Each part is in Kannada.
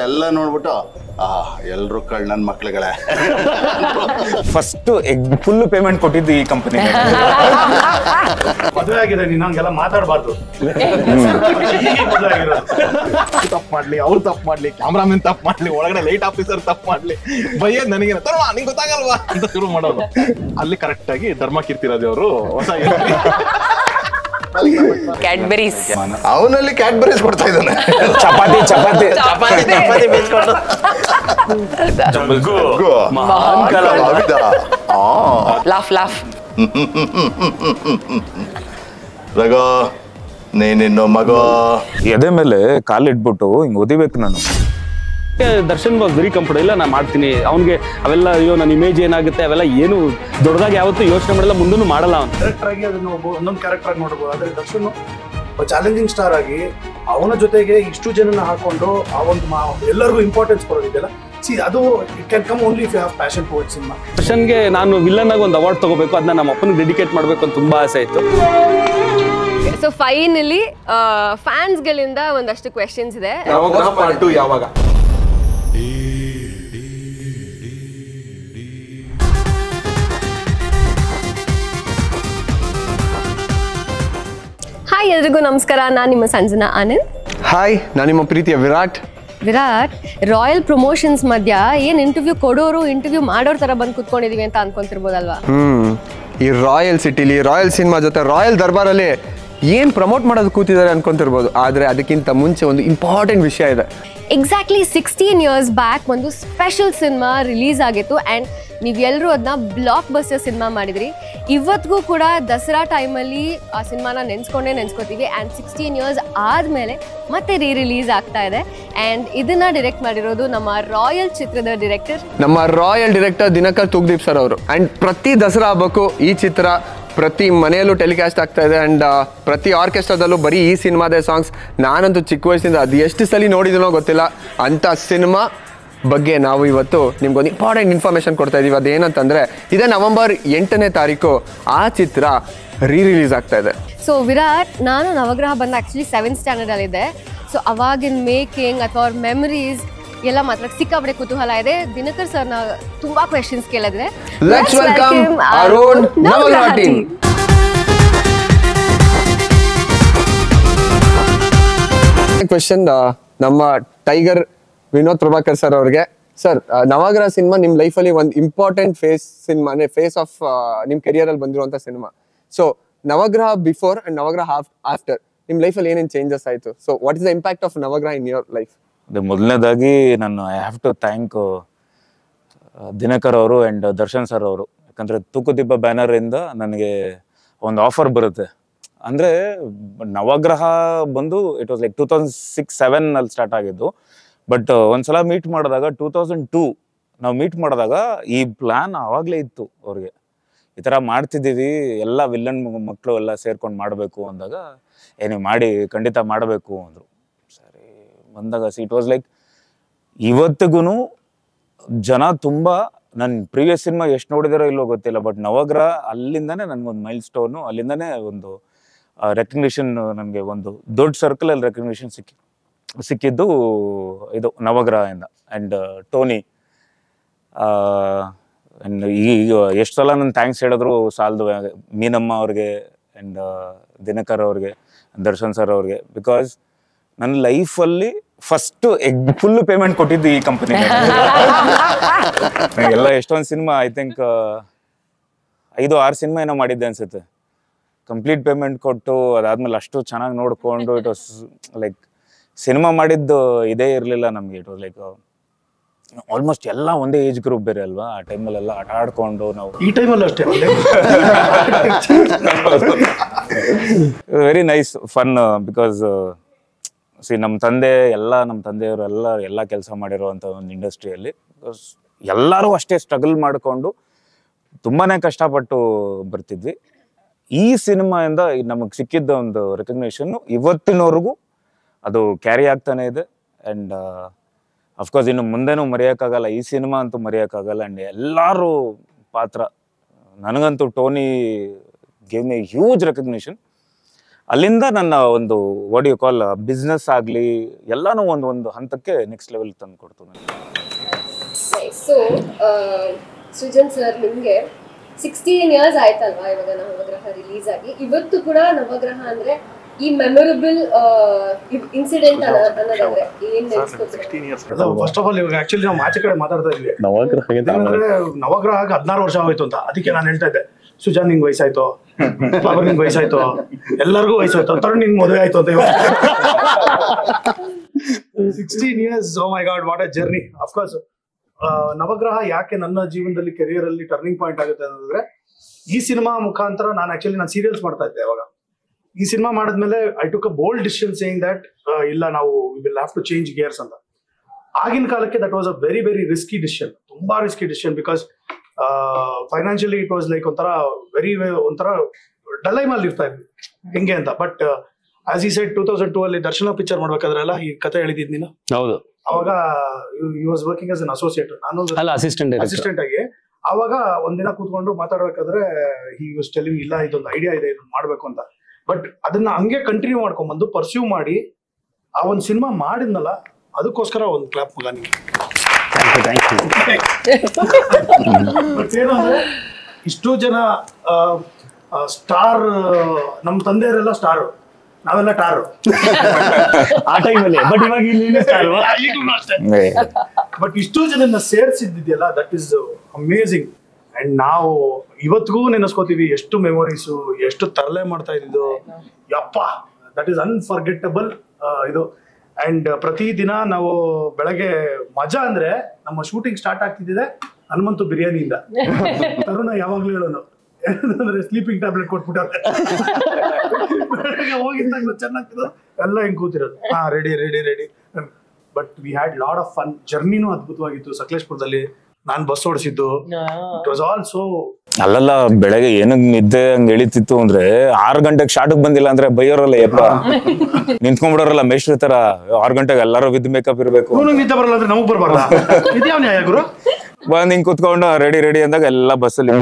ಎಲ್ಲ ನೋಡ್ಬಿಟ್ಟು ಎಲ್ರು ನನ್ನ ಮಕ್ಳುಗಳೇ ಫಸ್ಟ್ ಫುಲ್ ಪೇಮೆಂಟ್ ಕೊಟ್ಟಿದ್ದು ಈ ಕಂಪನಿ. ಮದುವೆ ಆಗಿದೆ, ನೀನು ಹಂಗೆಲ್ಲ ಮಾತಾಡಬಾರ್ದು. ತಪ್ಪು ಮಾಡ್ಲಿ, ಅವ್ರು ತಪ್ಪು ಮಾಡ್ಲಿ, ಕ್ಯಾಮ್ರಾಮನ್ ತಪ್ಪು ಮಾಡ್ಲಿ, ಒಳಗಡೆ ಲೈಟ್ ಆಫೀಸರ್ ತಪ್ಪು ಮಾಡ್ಲಿ, ಬೈಯದ್ ನನಗೆ ನಿಂಗೆ ಗೊತ್ತಾಗಲ್ವಾ ಅಂತ ಶುರು ಮಾಡೋದು. ಅಲ್ಲಿ ಕರೆಕ್ಟ್ ಆಗಿ ಧರ್ಮ ಕೀರ್ತಿರಾಜ್ ಅವರು ಹೊಸ ಕ್ಯಾಡ್ಬರೀಸ್, ಅವನಲ್ಲಿ ಕ್ಯಾಡ್ಬರೀಸ್ ಕೊಡ್ತಾ ಇದ್ದಾನೆ. ಚಪಾತಿ ಚಪಾತಿ ಚಪಾತಿ ಚಪಾತಿ ಬೇಯಿಸ್ಕೊಂಡು ಲಾಫ್ ಲಾಫ್. ರಗೋ ನೀನಿನ್ನು ಮಗೋ ಎದೆ ಮೇಲೆ ಕಾಲಿಟ್ಬಿಟ್ಟು ಹಿಂಗ್ ಓದಿಬೇಕು ನಾನು. Darshan was very comfortable. ಇಲ್ಲ ನಾನು ಮಾಡ್ತೀನಿ, ಅವ್ನಿಗೆ ಅವೆಲ್ಲ ಅಯ್ಯೋ ನನ್ನ ಇಮೇಜ್ ಏನಾಗುತ್ತೆ ಅವೆಲ್ಲ ಏನು ದೊಡ್ಡದಾಗಿ ಯಾವತ್ತೂ ಯೋಚನೆ ಮಾಡಲ್ಲ, ಮುಂದೂ ಮಾಡಲ್ಲ. ಅವ್ನು ಕ್ಯಾರೆಕ್ಟರ್ ಆಗಿ ಅದನ್ನು ಒಂದೊಂದು ಕ್ಯಾರೆಕ್ಟರ್ ಆಗಿ ನೋಡ್ಬೋದು. ಆದ್ರೆ ದರ್ಶನ್ ಚಾಲೆಂಜಿಂಗ್ ಸ್ಟಾರ್ ಆಗಿ ಅವನ ಜೊತೆಗೆ ಇಷ್ಟು ಜನನ ಹಾಕೊಂಡು ಆ ಒಂದು ಎಲ್ಲರಿಗೂ ಇಂಪಾರ್ಟೆನ್ಸ್ ಕೊಡೋದಿದೆಯಲ್ಲ, ಅದು it can come only if you have passion towards cinema. ದರ್ಶನ್ಗೆ ನಾನು ವಿಲ್ಲನ್ ಆಗಿ ಒಂದು ಅವಾರ್ಡ್ ತಗೋಬೇಕು, ಅದನ್ನ ನಮ್ಮ ಅಪ್ಪನಿಗೆ ಡೆಡಿಕೇಟ್ ಮಾಡಬೇಕು ಅಂತ ತುಂಬಾ ಆಸೆ ಇತ್ತು. ಸೊ ಫೈನಲಿ ಫ್ಯಾನ್ಸ್ ಗಳಿಂದ ಒಂದಷ್ಟು ಕ್ವೆಶ್ಚನ್ಸ್ ಇದೆ. ಯಾವಾಗ ಹಾಯ್ ಎಲ್ರಿಗೂ ನಮಸ್ಕಾರ, ನಾನು ನಿಮ್ಮ ಸಂಜನಾ ಆನಂದ್. ಹಾಯ್, ನಾನು ನಿಮ್ಮ ಪ್ರೀತಿಯ ವಿರಾಟ್. ರಾಯಲ್ ಪ್ರಮೋಷನ್ಸ್ ಮಧ್ಯ ಏನ್ ಇಂಟರ್ವ್ಯೂ ಕೊಡೋರು ಇಂಟರ್ವ್ಯೂ ಮಾಡೋರ್ ತರ ಬಂದು ಕುತ್ಕೊಂಡಿದೀವಿ ಅಂತ ಅನ್ಕೊಂತಿರ್ಬೋದಲ್ವಾ? ಈ ರಾಯಲ್ ಸಿಟಿಲಿ ರಾಯಲ್ ಸಿನಿಮಾ ಜೊತೆ ರಾಯಲ್ ದರ್ಬಾರಲ್ಲಿ ಏನ್ ಪ್ರಮೋಟ್ ಮಾಡೋದು ಕೂತಿದ್ದಾರೆ ಅನ್ಕೊಂತಿರ್ಬೋದು. ಆದ್ರೆ ಅದಕ್ಕಿಂತ ಮುಂಚೆ ಒಂದು ಇಂಪಾರ್ಟೆಂಟ್ ವಿಷಯ ಇದೆ. ಎಕ್ಸಾಕ್ಟ್ಲಿ 16 years ಬ್ಯಾಕ್ ಒಂದು ಸ್ಪೆಷಲ್ ಸಿನಿಮಾ ರಿಲೀಸ್ ಆಗಿತ್ತು ಆ್ಯಂಡ್ ನೀವೆಲ್ಲರೂ ಅದನ್ನ ಬ್ಲಾಕ್ ಬಸ್ಟರ್ ಸಿನಿಮಾ ಮಾಡಿದ್ರಿ. ಇವತ್ತಿಗೂ ಕೂಡ ದಸರಾ ಟೈಮಲ್ಲಿ ಆ ಸಿನಿಮಾನ ನೆನ್ಸ್ಕೋತೀವಿ. ಆ್ಯಂಡ್ 16 years ಆದಮೇಲೆ ಮತ್ತೆ ರಿಲೀಸ್ ಆಗ್ತಾ ಇದೆ. ಆ್ಯಂಡ್ ಇದನ್ನ ಡೈರೆಕ್ಟ್ ಮಾಡಿರೋದು ನಮ್ಮ ರಾಯಲ್ ಚಿತ್ರದ ಡೈರೆಕ್ಟರ್ ದಿನಕರ್ ತೂಗ್ದೀಪ್ ಸರ್ ಅವರು. ಆ್ಯಂಡ್ ಪ್ರತಿ ದಸರಾ ಹಬ್ಬಕ್ಕೂ ಈ ಚಿತ್ರ ಪ್ರತಿ ಮನೆಯಲ್ಲೂ ಟೆಲಿಕಾಸ್ಟ್ ಆಗ್ತಾ ಇದೆ. ಆ್ಯಂಡ್ ಪ್ರತಿ ಆರ್ಕೆಸ್ಟ್ರಾದಲ್ಲೂ ಬರೀ ಈ ಸಿನಿಮಾದೇ ಸಾಂಗ್ಸ್. ನಾನಂತೂ ಚಿಕ್ಕ ವಯಸ್ಸಿಂದ ಅದು ಎಷ್ಟು ಸಲ ನೋಡಿದನೋ ಗೊತ್ತಿಲ್ಲ. ಅಂಥ ಸಿನಿಮಾ ಬಗ್ಗೆ ನಾವು ಇವತ್ತು ನಿಮ್ಗೊಂದು ಇಂಪಾರ್ಟೆಂಟ್ ಇನ್ಫಾರ್ಮೇಷನ್ ಕೊಡ್ತಾ ಇದ್ದೀವಿ. ಅದೇನಂತಂದರೆ ಇದೇ November 8 ಆ ಚಿತ್ರ ರಿಲೀಸ್ ಆಗ್ತಾ ಇದೆ. ಸೊ ವಿರಾಟ್, ನಾನು ನವಗ್ರಹ ಬಂದ ಆ್ಯಕ್ಚುಲಿ 7th standard ಅಲ್ಲಿದೆ. ಸೊ ಅವಾಗಿನ ಮೇಕಿಂಗ್ ಅಥವಾ ಅವ್ರ ಮೆಮರೀಸ್ ಎಲ್ಲ ಮಾತ್ರ ಸಿಕ್ಕಾಪಟ್ಟೆ ಕುತೂಹಲ ಇದೆ. ದಿನಕರ್ ಸರ್ನ ತುಂಬಾ ಕ್ವೆಶ್ಚನ್ಸ್ ಕೇಳಿದ್ರೆ let's welcome Arun Navagraha team. Question ನಮ್ಮ ಟೈಗರ್ ವಿನೋದ್ ಪ್ರಭಾಕರ್ ಸರ್ ಅವ್ರಿಗೆ. ಸರ್, ನವಗ್ರಹ ಸಿನಿಮಾ ನಿಮ್ಮ ಲೈಫಲ್ಲಿ ಒಂದು ಇಂಪಾರ್ಟೆಂಟ್ ಸಿನಿಮಾ, ಅಂದ್ರೆ ಫೇಸ್ ಆಫ್ ನಿಮ್ಮ ಕೆರಿಯರ್ ಅಲ್ಲಿ ಬಂದಿರುವಂತ cinema. So Navagraha before and Navagraha after ನಿಮ್ಮ ಲೈಫಲ್ಲಿ ಏನೇನು ಚೇಂಜಸ್ ಆಯಿತು? So what is the impact of Navagraha in your life? ಮೊದಲನೇದಾಗಿ ನಾನು I have to thank Dinakar ಅವರು ಆ್ಯಂಡ್ ದರ್ಶನ್ ಸರ್ ಅವರು. ಯಾಕಂದರೆ ತೂಕುದೀಪ ಬ್ಯಾನರಿಂದ ನನಗೆ ಒಂದು ಆಫರ್ ಬರುತ್ತೆ. ಅಂದರೆ ನವಗ್ರಹ ಬಂದು ಇಟ್ ವಾಸ್ ಲೈಕ್ 2006-07 ಅಲ್ಲಿ ಸ್ಟಾರ್ಟ್ ಆಗಿದ್ದು. ಬಟ್ ಒಂದ್ಸಲ ಮೀಟ್ ಮಾಡಿದಾಗ 2002 ನಾವು ಮೀಟ್ ಮಾಡಿದಾಗ ಈ ಪ್ಲ್ಯಾನ್ ಆವಾಗಲೇ ಇತ್ತು ಅವ್ರಿಗೆ. ಈ ಥರ ಮಾಡ್ತಿದ್ದೀವಿ, ಎಲ್ಲ ವಿಲ್ಲನ್ ಮಕ್ಕಳು ಎಲ್ಲ ಸೇರ್ಕೊಂಡು ಮಾಡಬೇಕು ಅಂದಾಗ ನೀವು ಮಾಡಿ ಖಂಡಿತ ಮಾಡಬೇಕು ಅಂದರು. ಸರಿ ಬಂದಾಗ ಇಟ್ ವಾಸ್ ಲೈಕ್ ಇವತ್ತಿಗೂ ಜನ ತುಂಬ ನನ್ನ ಪ್ರೀವಿಯಸ್ ಸಿನಿಮಾ ಎಷ್ಟು ನೋಡಿದಾರೋ ಇಲ್ಲೋ ಗೊತ್ತಿಲ್ಲ, ಬಟ್ ನವಗ್ರಹ ಅಲ್ಲಿಂದನೇ ನನಗೊಂದು ಮೈಲ್ ಸ್ಟೋನು, ಅಲ್ಲಿಂದನೇ ಒಂದು ರೆಕಗ್ನಿಷನ್, ನನಗೆ ಒಂದು ದೊಡ್ಡ ಸರ್ಕಲಲ್ಲಿ ರೆಕಗ್ನಿಷನ್ ಸಿಕ್ಕಿದ್ದು ಇದು ನವಗ್ರಹದಿಂದ. ಆ್ಯಂಡ್ ಟೋನಿ ಆ್ಯಂಡ್ ಈಗ ಎಷ್ಟು ಸಲ ನಾನು ಥ್ಯಾಂಕ್ಸ್ ಹೇಳಿದ್ರು ಸಾಲದು. ಮೀನಮ್ಮ ಅವ್ರಿಗೆ ಆ್ಯಂಡ್ ದಿನಕರ್ ಅವ್ರಿಗೆ, ದರ್ಶನ್ ಸರ್ ಅವ್ರಿಗೆ. ಬಿಕಾಸ್ ನನ್ನ ಲೈಫಲ್ಲಿ ಫಸ್ಟ್ ಫುಲ್ ಪೇಮೆಂಟ್ ಕೊಟ್ಟಿದ್ದು ಈ ಕಂಪನಿ. ಎಲ್ಲ ಎಷ್ಟೊಂದು ಸಿನಿಮಾ ಐ ಥಿಂಕ್ 5-6 ಸಿನಿಮಾ ಏನೋ ಮಾಡಿದ್ದೆ ಅನ್ಸುತ್ತೆ. ಕಂಪ್ಲೀಟ್ ಪೇಮೆಂಟ್ ಕೊಟ್ಟು ಅದಾದ್ಮೇಲೆ ಅಷ್ಟು ಚೆನ್ನಾಗಿ ನೋಡಿಕೊಂಡು ಇಟ್ ವಾಸ್ ಲೈಕ್ ಸಿನಿಮಾ ಮಾಡಿದ್ದು ಇದೇ ಇರಲಿಲ್ಲ ನಮಗೆ. ಇಟ್ ವಾಸ್ ಲೈಕ್ ಆಲ್ಮೋಸ್ಟ್ ಎಲ್ಲ ಒಂದೇ ಏಜ್ ಗ್ರೂಪ್ ಬೇರೆ ಅಲ್ವಾ, ಆ ಟೈಮಲ್ಲೆಲ್ಲ ಆಟ ಆಡ್ಕೊಂಡು ನಾವು ಈ ಟೈಮಲ್ಲಿ ಅಷ್ಟೇ ವೆರಿ ನೈಸ್ ಫನ್. ಬಿಕಾಸ್ ನಮ್ಮ ತಂದೆಯವರು ಎಲ್ಲ ಕೆಲಸ ಮಾಡಿರುವಂಥ ಒಂದು ಇಂಡಸ್ಟ್ರಿಯಲ್ಲಿ ಎಲ್ಲರೂ ಅಷ್ಟೇ ಸ್ಟ್ರಗಲ್ ಮಾಡಿಕೊಂಡು ತುಂಬಾ ಕಷ್ಟಪಟ್ಟು ಬರ್ತಿದ್ವಿ. ಈ ಸಿನಿಮಾಯಿಂದ ನಮಗೆ ಸಿಕ್ಕಿದ್ದ ಒಂದು ರೆಕಗ್ನೇಷನ್ನು ಇವತ್ತಿನವರೆಗೂ ಅದು ಕ್ಯಾರಿ ಆಗ್ತಾನೆ ಇದೆ. ಆ್ಯಂಡ್ ಅಫ್ಕೋರ್ಸ್ ಇನ್ನು ಮುಂದೆನೂ ಮರೆಯೋಕ್ಕಾಗಲ್ಲ, ಈ ಸಿನಿಮಾ ಅಂತೂ ಮರೆಯೋಕ್ಕಾಗಲ್ಲ. ಆ್ಯಂಡ್ ಎಲ್ಲರೂ ಪಾತ್ರ, ನನಗಂತೂ Tony gave me huge recognition. ಅಲ್ಲಿಂದ ನನ್ನ ಒಂದು ವಾಟ್ ಯು ಕಾಲ್ ಬಿಸ್ನೆಸ್ ಆಗಲಿ ಎಲ್ಲಾನು ಒಂದು ಹಂತಕ್ಕೆ ನೆಕ್ಸ್ಟ್ ಲೆವೆಲ್ ತಂದು ಕೊಡ್ತು ನನಗೆ. ಸೊ ಸೃಜನ್ ಸರ್, ನಿಮಗೆ 16 ಇಯರ್ಸ್ ಆಯ್ತಲ್ವಾ ಇವಾಗ ನವಗ್ರಹ ರಿಲೀಸ್ ಆಗಿ? ಇವತ್ತು ಕೂಡ ನವಗ್ರಹ ಅಂದ್ರೆ ಈ ಮೆಮೊರಬಲ್ ಇನ್ಸಿಡೆಂಟ್ ಅನ್ನೋದಾದ್ರೆ ಏನ್ ನೆನ್ಸ್ಕೊತೀರಾ? ಫಸ್ಟ್ ಆಫ್ ಆಲ್ ಇವಾಗ ಆಕ್ಚುಲಿ ನಾವು ಆಚೆ ಕಡೆ ಮಾತಾಡ್ತಾ ಇದ್ವಿ, ನವಗ್ರಹಕ್ಕೆ 16 ವರ್ಷ ಆಗೋಯ್ತು ಅಂತ. ಅದಕ್ಕೆ ನಾನು ಹೇಳ್ತಾ ಇದ್ದೆ, ಸುಜಾನ್ ನಿಂಗ್ ವಯಸ್ಸಾಯ್ತು, ಫ್ಲವರ್ ನಿಂಗ್ ವಯಸ್ಸಾಯ್ತು, ಎಲ್ಲರಿಗೂ ವಯಸ್ಸಾಯ್ತು, ತರುಣ್ ನಿಂಗ್ ಮದುವೆ ಆಯ್ತು ಅಂತ. 16 years, oh my God, what a journey. Of course Navagraha ಯಾಕೆ ನನ್ನ ಜೀವನದಲ್ಲಿ ಕೆರಿಯರ್ ಅಲ್ಲಿ ಟರ್ನಿಂಗ್ ಪಾಯಿಂಟ್ ಆಗುತ್ತೆ ಅನ್ನೋದ್ರೆ, ಈ ಸಿನಿಮಾ ಮುಖಾಂತರ ನಾನು ಸೀರಿಯಲ್ಸ್ ಮಾಡ್ತಾ ಇದ್ದೆ. ಅವಾಗ ಈ ಸಿನಿಮಾ ಮಾಡಿದ್ಮೇಲೆ I took a bold decision saying that ಇಲ್ಲ, ನಾವು will have to change gears ಅಂತ. ಆಗಿನ ಕಾಲಕ್ಕೆ that was a very very risky decision, ತುಂಬಾ risky decision. Because financially it was like ಒಂಥರ ಡಲೈಮಲ್ಲಿ ಇರ್ತಾ ಇದ್ವಿ ಹೆಂಗೆ ಅಂತ. ಬಟ್ ಆಸ್ ಈ ಸೆಡ್ 2002 ಅಲ್ಲಿ ದರ್ಶನ ಪಿಕ್ಚರ್ ಮಾಡ್ಬೇಕಾದ್ರೆಲ್ಲ ಈ ಕತೆ ಹೇಳಿದ್ ನೀನು. ಹೌದು. ಅವಾಗ you was working as an associate, ನಾನು ಅಸಿಸ್ಟೆಂಟ್ ಆಗಿ. ಅವಾಗ ಒಂದಿನ ಕೂತ್ಕೊಂಡು ಮಾತಾಡ್ಬೇಕಾದ್ರೆ ಹಿ ವಾಸ್ ಟೆಲ್ಲಿಂಗ್, ಇಲ್ಲ ಇದೊಂದು ಐಡಿಯಾ ಇದೆ, ಇದೊಂದು ಮಾಡ್ಬೇಕು ಅಂತ. ಬಟ್ ಅದನ್ನ ಹಂಗೆ ಕಂಟಿನ್ಯೂ ಮಾಡ್ಕೊಂಡ್ಬಂದು ಪರ್ಸ್ಯೂ ಮಾಡಿ ಆ ಒಂದು ಸಿನಿಮಾ ಮಾಡಿದ್ನಲ್ಲ, ಅದಕ್ಕೋಸ್ಕರ ಒಂದು ಕ್ಲಾಪ್ ಮಗ ನಿಮಗೆ. ಏನು ಅಂದ್ರೆ, ಇಷ್ಟು ಜನ ಸ್ಟಾರ್, ನಮ್ಮ ತಂದೆಯವರೆಲ್ಲ ಸ್ಟಾರು, ನಾವೆಲ್ಲ ಟಾರು ಆ ಟೈಮಲ್ಲಿ. ಬಟ್ ಇವಾಗ ಬಟ್ ಇಷ್ಟು ಜನನ್ನ ಸೇರ್ಸಿದ್ದಿದೆಯಲ್ಲ, ದಟ್ ಈಸ್ ಅಮೇಝಿಂಗ್. ಅಂಡ್ ನಾವು ಇವತ್ತಿಗೂ ನೆನೆಸ್ಕೋತೀವಿ ಎಷ್ಟು ಮೆಮೊರೀಸು, ಎಷ್ಟು ತರಲೆ ಮಾಡ್ತಾ ಇದ್ದು. ಯಪ್ಪ, ದಟ್ ಈಸ್ ಅನ್ಫರ್ಗೆಟಬಲ್ ಇದು. ಅಂಡ್ ಪ್ರತಿದಿನ ನಾವು ಬೆಳಗ್ಗೆ ಮಜಾ ಅಂದ್ರೆ, ನಮ್ಮ ಶೂಟಿಂಗ್ ಸ್ಟಾರ್ಟ್ ಆಗ್ತಿದ್ದಿದೆ ಹನುಮಂತು ಬಿರಿಯಾನಿಯಿಂದ. ತರುಣ ಯಾವಾಗ್ಲೂ ಹೇಳೋನು, ಅಂದ್ರೆ ಸ್ಲೀಪಿಂಗ್ ಟ್ಯಾಬ್ಲೆಟ್ ಕೊಟ್ಬಿಟ್ಟಾರೆ, ಹೋಗಿದ್ದಾಗ ಚೆನ್ನಾಗ್ತಿರೋದು ಎಲ್ಲ ಹಿಂಗ್ ಕೂತಿರೋದು, ready ready ready. But we had lot of fun. ಜರ್ನಿನೂ ಅದ್ಭುತವಾಗಿತ್ತು. ಸಕಲೇಶ್ಪುರದಲ್ಲಿ ನಾನು ಬಸ್ ಓಡಿಸಿದ್ದು, ಇಟ್ ವಾಸ್ ಆಲ್ ಸೋ. ಅಲ್ಲೆಲ್ಲ ಬೆಳಗ್ಗೆ ಏನಕ್ ನಿದ್ದೆ ಹಂಗ ಎಳಿತಿತ್ತು ಅಂದ್ರೆ, 6 ಗಂಟೆಗೆ ಶಾರ್ಟ್ಗೆ ಬಂದಿಲ್ಲ ಅಂದ್ರೆ ಬೈಯೋರಲ್ಲ, ಯಪ್ಪ ನಿಂತ್ಕೊಂಡ್ಬಿಡೋರಲ್ಲ ಮೇಷ್ಟ್ರ ತರ. 6 ಗಂಟೆಗೆ ಎಲ್ಲರೂ ವಿದ್ ಮೇಕಪ್ ಇರ್ಬೇಕು. ನಿದ್ದೆ ಬರಲ್ಲ ಅಂದ್ರೆ ನಮಗ್ ಬರಬಾರ್ದ? ಇದ್ಯಾವ ನ್ಯಾಯ ಗುರು? ಬಂದ್ ಹಿಂಗ್ ಕುತ್ಕೊಂಡು ರೆಡಿ ಅಂದಾಗ ಎಲ್ಲ ಬಸ್ಸಲ್ಲಿ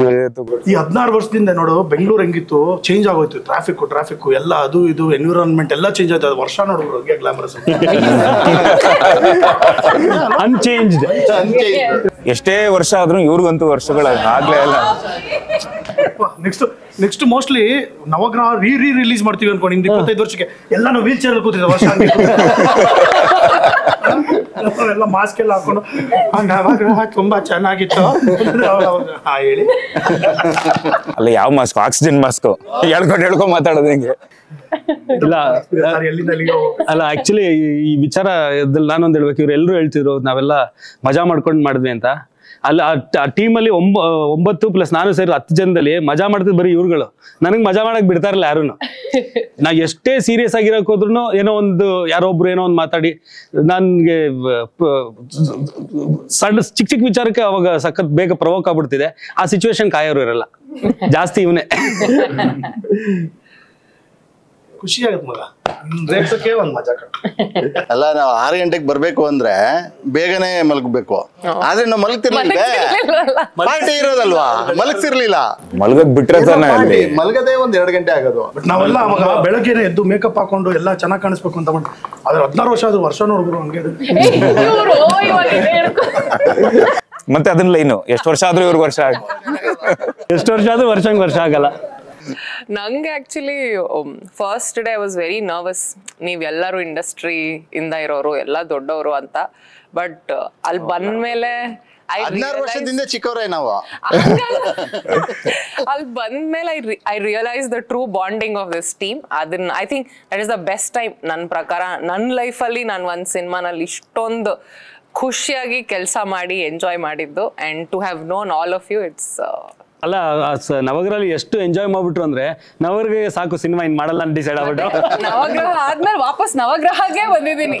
ಈ 16 ವರ್ಷದಿಂದ ನೋಡು, ಬೆಂಗಳೂರು ಹೆಂಗಿತ್ತು, ಚೇಂಜ್ ಆಗೋಯ್ತು. ಟ್ರಾಫಿಕ್ ಎಲ್ಲ, ಅದು ಇದು ಎನ್ವಿರಾನ್ಮೆಂಟ್ ಎಲ್ಲ ಚೇಂಜ್ ಆಯ್ತು. ಅದು ವರ್ಷ ನೋಡಿದ್ರು ಹಂಗೆ ಗ್ಲಾಮರಸ್, ಅನ್ಚೇಂಜ್ಡ್. ಎಷ್ಟೇ ವರ್ಷ ಆದ್ರೂ ಇವ್ರಿಗಂತೂ ವರ್ಷಗಳ ಆಗ್ಲೇ ಇಲ್ಲ. ನೆಕ್ಸ್ಟ್ ಮೋಸ್ಟ್ಲಿ ನವಗ್ರಹ ರಿಲೀಸ್ ಮಾಡ್ತೀವಿ ಅನ್ಕೊಂಡು, 25 ವರ್ಷಕ್ಕೆ ಎಲ್ಲ ನಾವು ವೀಲ್ ಚೇರ್ ಕೂತಿದ್ದೆ ವರ್ಷ. ಎಲ್ಲ ಮಾಸ್ಕ್ ಎಲ್ಲ ಹಾಕೊಂಡು, ನವಗ್ರಹ ತುಂಬಾ ಚೆನ್ನಾಗಿತ್ತು ಹೇಳಿ. ಅಲ್ಲ, ಯಾವ ಮಾಸ್ಕ್? ಆಕ್ಸಿಜನ್ ಮಾಸ್ಕ್ ಹೇಳ್ಕೊಂಡು ಮಾತಾಡೋದು ಹೆಂಗೆ? ಇಲ್ಲ ಅಲ್ಲ, ಆಕ್ಚುಲಿ ಈ ವಿಚಾರ ನಾನೊಂದು ಹೇಳ್ಬೇಕು. ಇವ್ರು ಎಲ್ಲರೂ ಹೇಳ್ತಿದ್ರು ನಾವೆಲ್ಲ ಮಜಾ ಮಾಡ್ಕೊಂಡು ಮಾಡಿದ್ವಿ ಅಂತ. ಅಲ್ಲಿ ಆ ಟೀಮಲ್ಲಿ 9 ಪ್ಲಸ್ ನಾನು ಸೇರಿ 10 ಜನದಲ್ಲಿ ಮಜಾ ಮಾಡ್ತಿದ್ ಬರೀ ಇವ್ರುಗಳು. ನನಗೆ ಮಜಾ ಮಾಡಕ್ ಬಿಡ್ತಾ ಇರಲಿಲ್ಲ ಯಾರು. ನಾ ಎಷ್ಟೇ ಸೀರಿಯಸ್ ಆಗಿರಕ್ ಹೋದ್ರು ಏನೋ ಒಂದು ಯಾರೋ ಒಬ್ರು ಏನೋ ಒಂದು ಮಾತಾಡಿ ನನ್ಗೆ ಸಣ್ಣ ಚಿಕ್ಕ ವಿಚಾರಕ್ಕೆ ಅವಾಗ ಸಖತ್ ಬೇಗ ಪ್ರವೋಕ್ ಆಗ್ಬಿಡ್ತಿದೆ. ಆ ಸಿಚುವೇಶನ್ ಕಾಯೋರು ಇರಲ್ಲ ಜಾಸ್ತಿ. ಇವನೇ ಖುಷಿ ಆಗುತ್ತೆ ಮಗ, ರೇಟ್ಸಕ್ಕೆ ಒಂದು ಮಜಾ. ಅಲ್ಲ, ನಾವು 6 ಗಂಟೆಗೆ ಬರ್ಬೇಕು ಅಂದ್ರೆ ಬೇಗನೆ ಮಲಗಬೇಕು. ಆದ್ರೆ ನಾವು ಮಲಗ್ತಿರ್ಲಿಲ್ಲ, ಪಾರ್ಟಿ ಇರೋದಲ್ವಾ, ಮಲಗ್ತಿರ್ಲಿಲ್ಲ. ಮಲಗಕ್ ಬಿಟ್ರೆ ಮಲಗದೆ 1-2 ಗಂಟೆ ಆಗೋದು. ಬಟ್ ನಾವೆಲ್ಲ ಅವಾಗ ಬೆಳಗ್ಗೆನೆ ಎದ್ದು ಮೇಕಪ್ ಹಾಕೊಂಡು ಎಲ್ಲ ಚೆನ್ನಾಗಿ ಕಾಣಿಸ್ಬೇಕು ಅಂತ ಮಾಡಿ. ಆದ್ರೆ 16 ವರ್ಷ ಆದ್ರೂ ವರ್ಷ ನೋಡಿದ್ರು ಹಂಗೆ. ಮತ್ತೆ ಅದನ್ನ ಲೈನು, ಎಷ್ಟು ವರ್ಷ ಆದ್ರೂ ಇವ್ರಿಗೆ ವರ್ಷ ಎಷ್ಟು ವರ್ಷ ಆದ್ರೂ ವರ್ಷ ಆಗಲ್ಲ. ನಂಗೆ actually first day I was very nervous. ನೀವೆಲ್ಲರೂ ಇಂಡಸ್ಟ್ರಿ ಇಂದ ಇರೋರು, ಎಲ್ಲ ದೊಡ್ಡವರು ಅಂತ. ಬಟ್ ಅಲ್ಲಿ ಬಂದ್ಮೇಲೆ 16 ವರ್ಷದಿಂದ ಚಿಕ್ಕವರೇ ನಾವು. ಅಲ್ಲಿ ಬಂದ್ಮೇಲೆ I realise the true bonding of this team. ಅದನ್ನ I think that is the best time ನನ್ನ ಪ್ರಕಾರ. ನನ್ನ ಲೈಫಲ್ಲಿ ನಾನು ಒಂದು ಸಿನಿಮಾನಲ್ಲಿ ಇಷ್ಟೊಂದು ಖುಷಿಯಾಗಿ ಕೆಲಸ ಮಾಡಿ ಎಂಜಾಯ್ ಮಾಡಿದ್ದು. And to have known all of you, it's ಅಲ್ಲ, ನವಗ್ರಹಲ್ಲಿ ಎಷ್ಟು ಎಂಜಾಯ್ ಮಾಡ್ಬಿಟ್ರು ಅಂದ್ರೆ ನವಗ್ರಹ ಸಾಕು ಸಿನಿಮಾ ಇನ್ ಮಾಡಲ್ಲ ಅಂತ ಡಿಸೈಡ್ ಆಗ್ಬಿಟ್ಟು ನವಗ್ರಹ ಆದ್ಮೇಲೆ ವಾಪಸ್ ನವಗ್ರಹಗೆ ಬಂದಿದ್ದೀನಿ.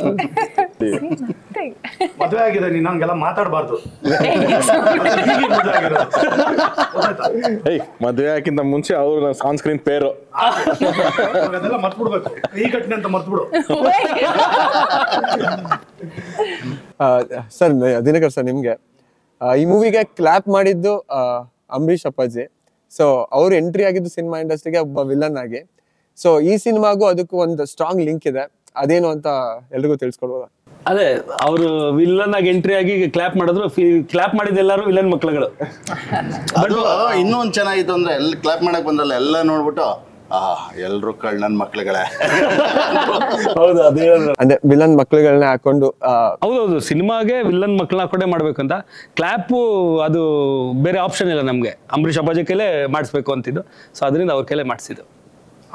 ಮದುವೆ ಆಗಿದೆ, ನೀನು ಹಂಗೆಲ್ಲ ಮಾತಾಡಬಾರ್ದು. ಮದುವೆ ಹಾಕಿಂತ ಮುಂಚೆ ಅವ್ರು ಆನ್ ಸ್ಕ್ರೀನ್ ಪೇರು ಅದೆಲ್ಲ ಮರ್ತ್ಬಿಡ್ಬೇಕು. ಈ ಘಟನೆ ಅಂತ ಮರ್ತ್ಬಿಡು. ಸರ್, ದಿನಕರ್ ಸರ್, ನಿಮ್ಗೆ ಈ ಮೂವಿಗೆ ಕ್ಲಾಪ್ ಮಾಡಿದ್ದು ಅಂಬರೀಷ್ ಅಪ್ಪಾಜಿ. ಸೊ ಅವ್ರು ಎಂಟ್ರಿ ಆಗಿದ್ದು ಸಿನಿಮಾ ಇಂಡಸ್ಟ್ರಿಗೆ ಒಬ್ಬ ವಿಲನ್ ಆಗಿ. ಸೊ ಈ ಸಿನಿಮಾಗೂ ಅದಕ್ಕೂ ಒಂದು ಸ್ಟ್ರಾಂಗ್ ಲಿಂಕ್ ಇದೆ, ಅದೇನು ಅಂತ ಎಲ್ರಿಗೂ ತಿಳಿಸ್ಕೊಡ್ಬೋದಾ? ಅದೇ ಅವರು ವಿಲ್ಲನ್ ಆಗಿ ಎಂಟ್ರಿ ಆಗಿ ಕ್ಲಾಪ್ ಮಾಡಿದ್ರು, ಕ್ಲಾಪ್ ಮಾಡಿದ ಎಲ್ಲರೂ ವಿಲನ್ ಮಕ್ಳುಗಳು. ಅದು ಇನ್ನೂ ಒಂದು ಚೆನ್ನಾಗಿತ್ತು ಅಂದ್ರೆ ಎಲ್ಲಿ ಕ್ಲಾಪ್ ಮಾಡಕ್ ಬಂದ್ರಲ್ಲ ಎಲ್ಲ ನೋಡ್ಬಿಟ್ಟು ಎಲ್ರು ನನ್ ಮಕ್ಳುಗಳೇ. ಹೌದು, ಅದೇ ಅಂದ್ರೆ ವಿಲನ್ ಮಕ್ಳುಗಳನ್ನ ಹಾಕೊಂಡು ಹೌದೌದು, ಸಿನಿಮಾಗೆ ವಿಲ್ಲನ್ ಮಕ್ಳನ್ನ ಹಾಕೊಂಡೇ ಮಾಡ್ಬೇಕಂತ. ಕ್ಲಾಪು ಅದು ಬೇರೆ ಆಪ್ಷನ್ ಇಲ್ಲ ನಮ್ಗೆ, ಅಂಬರೀಷ್ ಅಪ್ಪಾಜಿ ಕೈಲೇ ಮಾಡಿಸ್ಬೇಕು ಅಂತಿದ್ದು. ಸೊ ಅದರಿಂದ ಅವ್ರ ಕೈಲೇ ಮಾಡಿಸಿದ್ದು.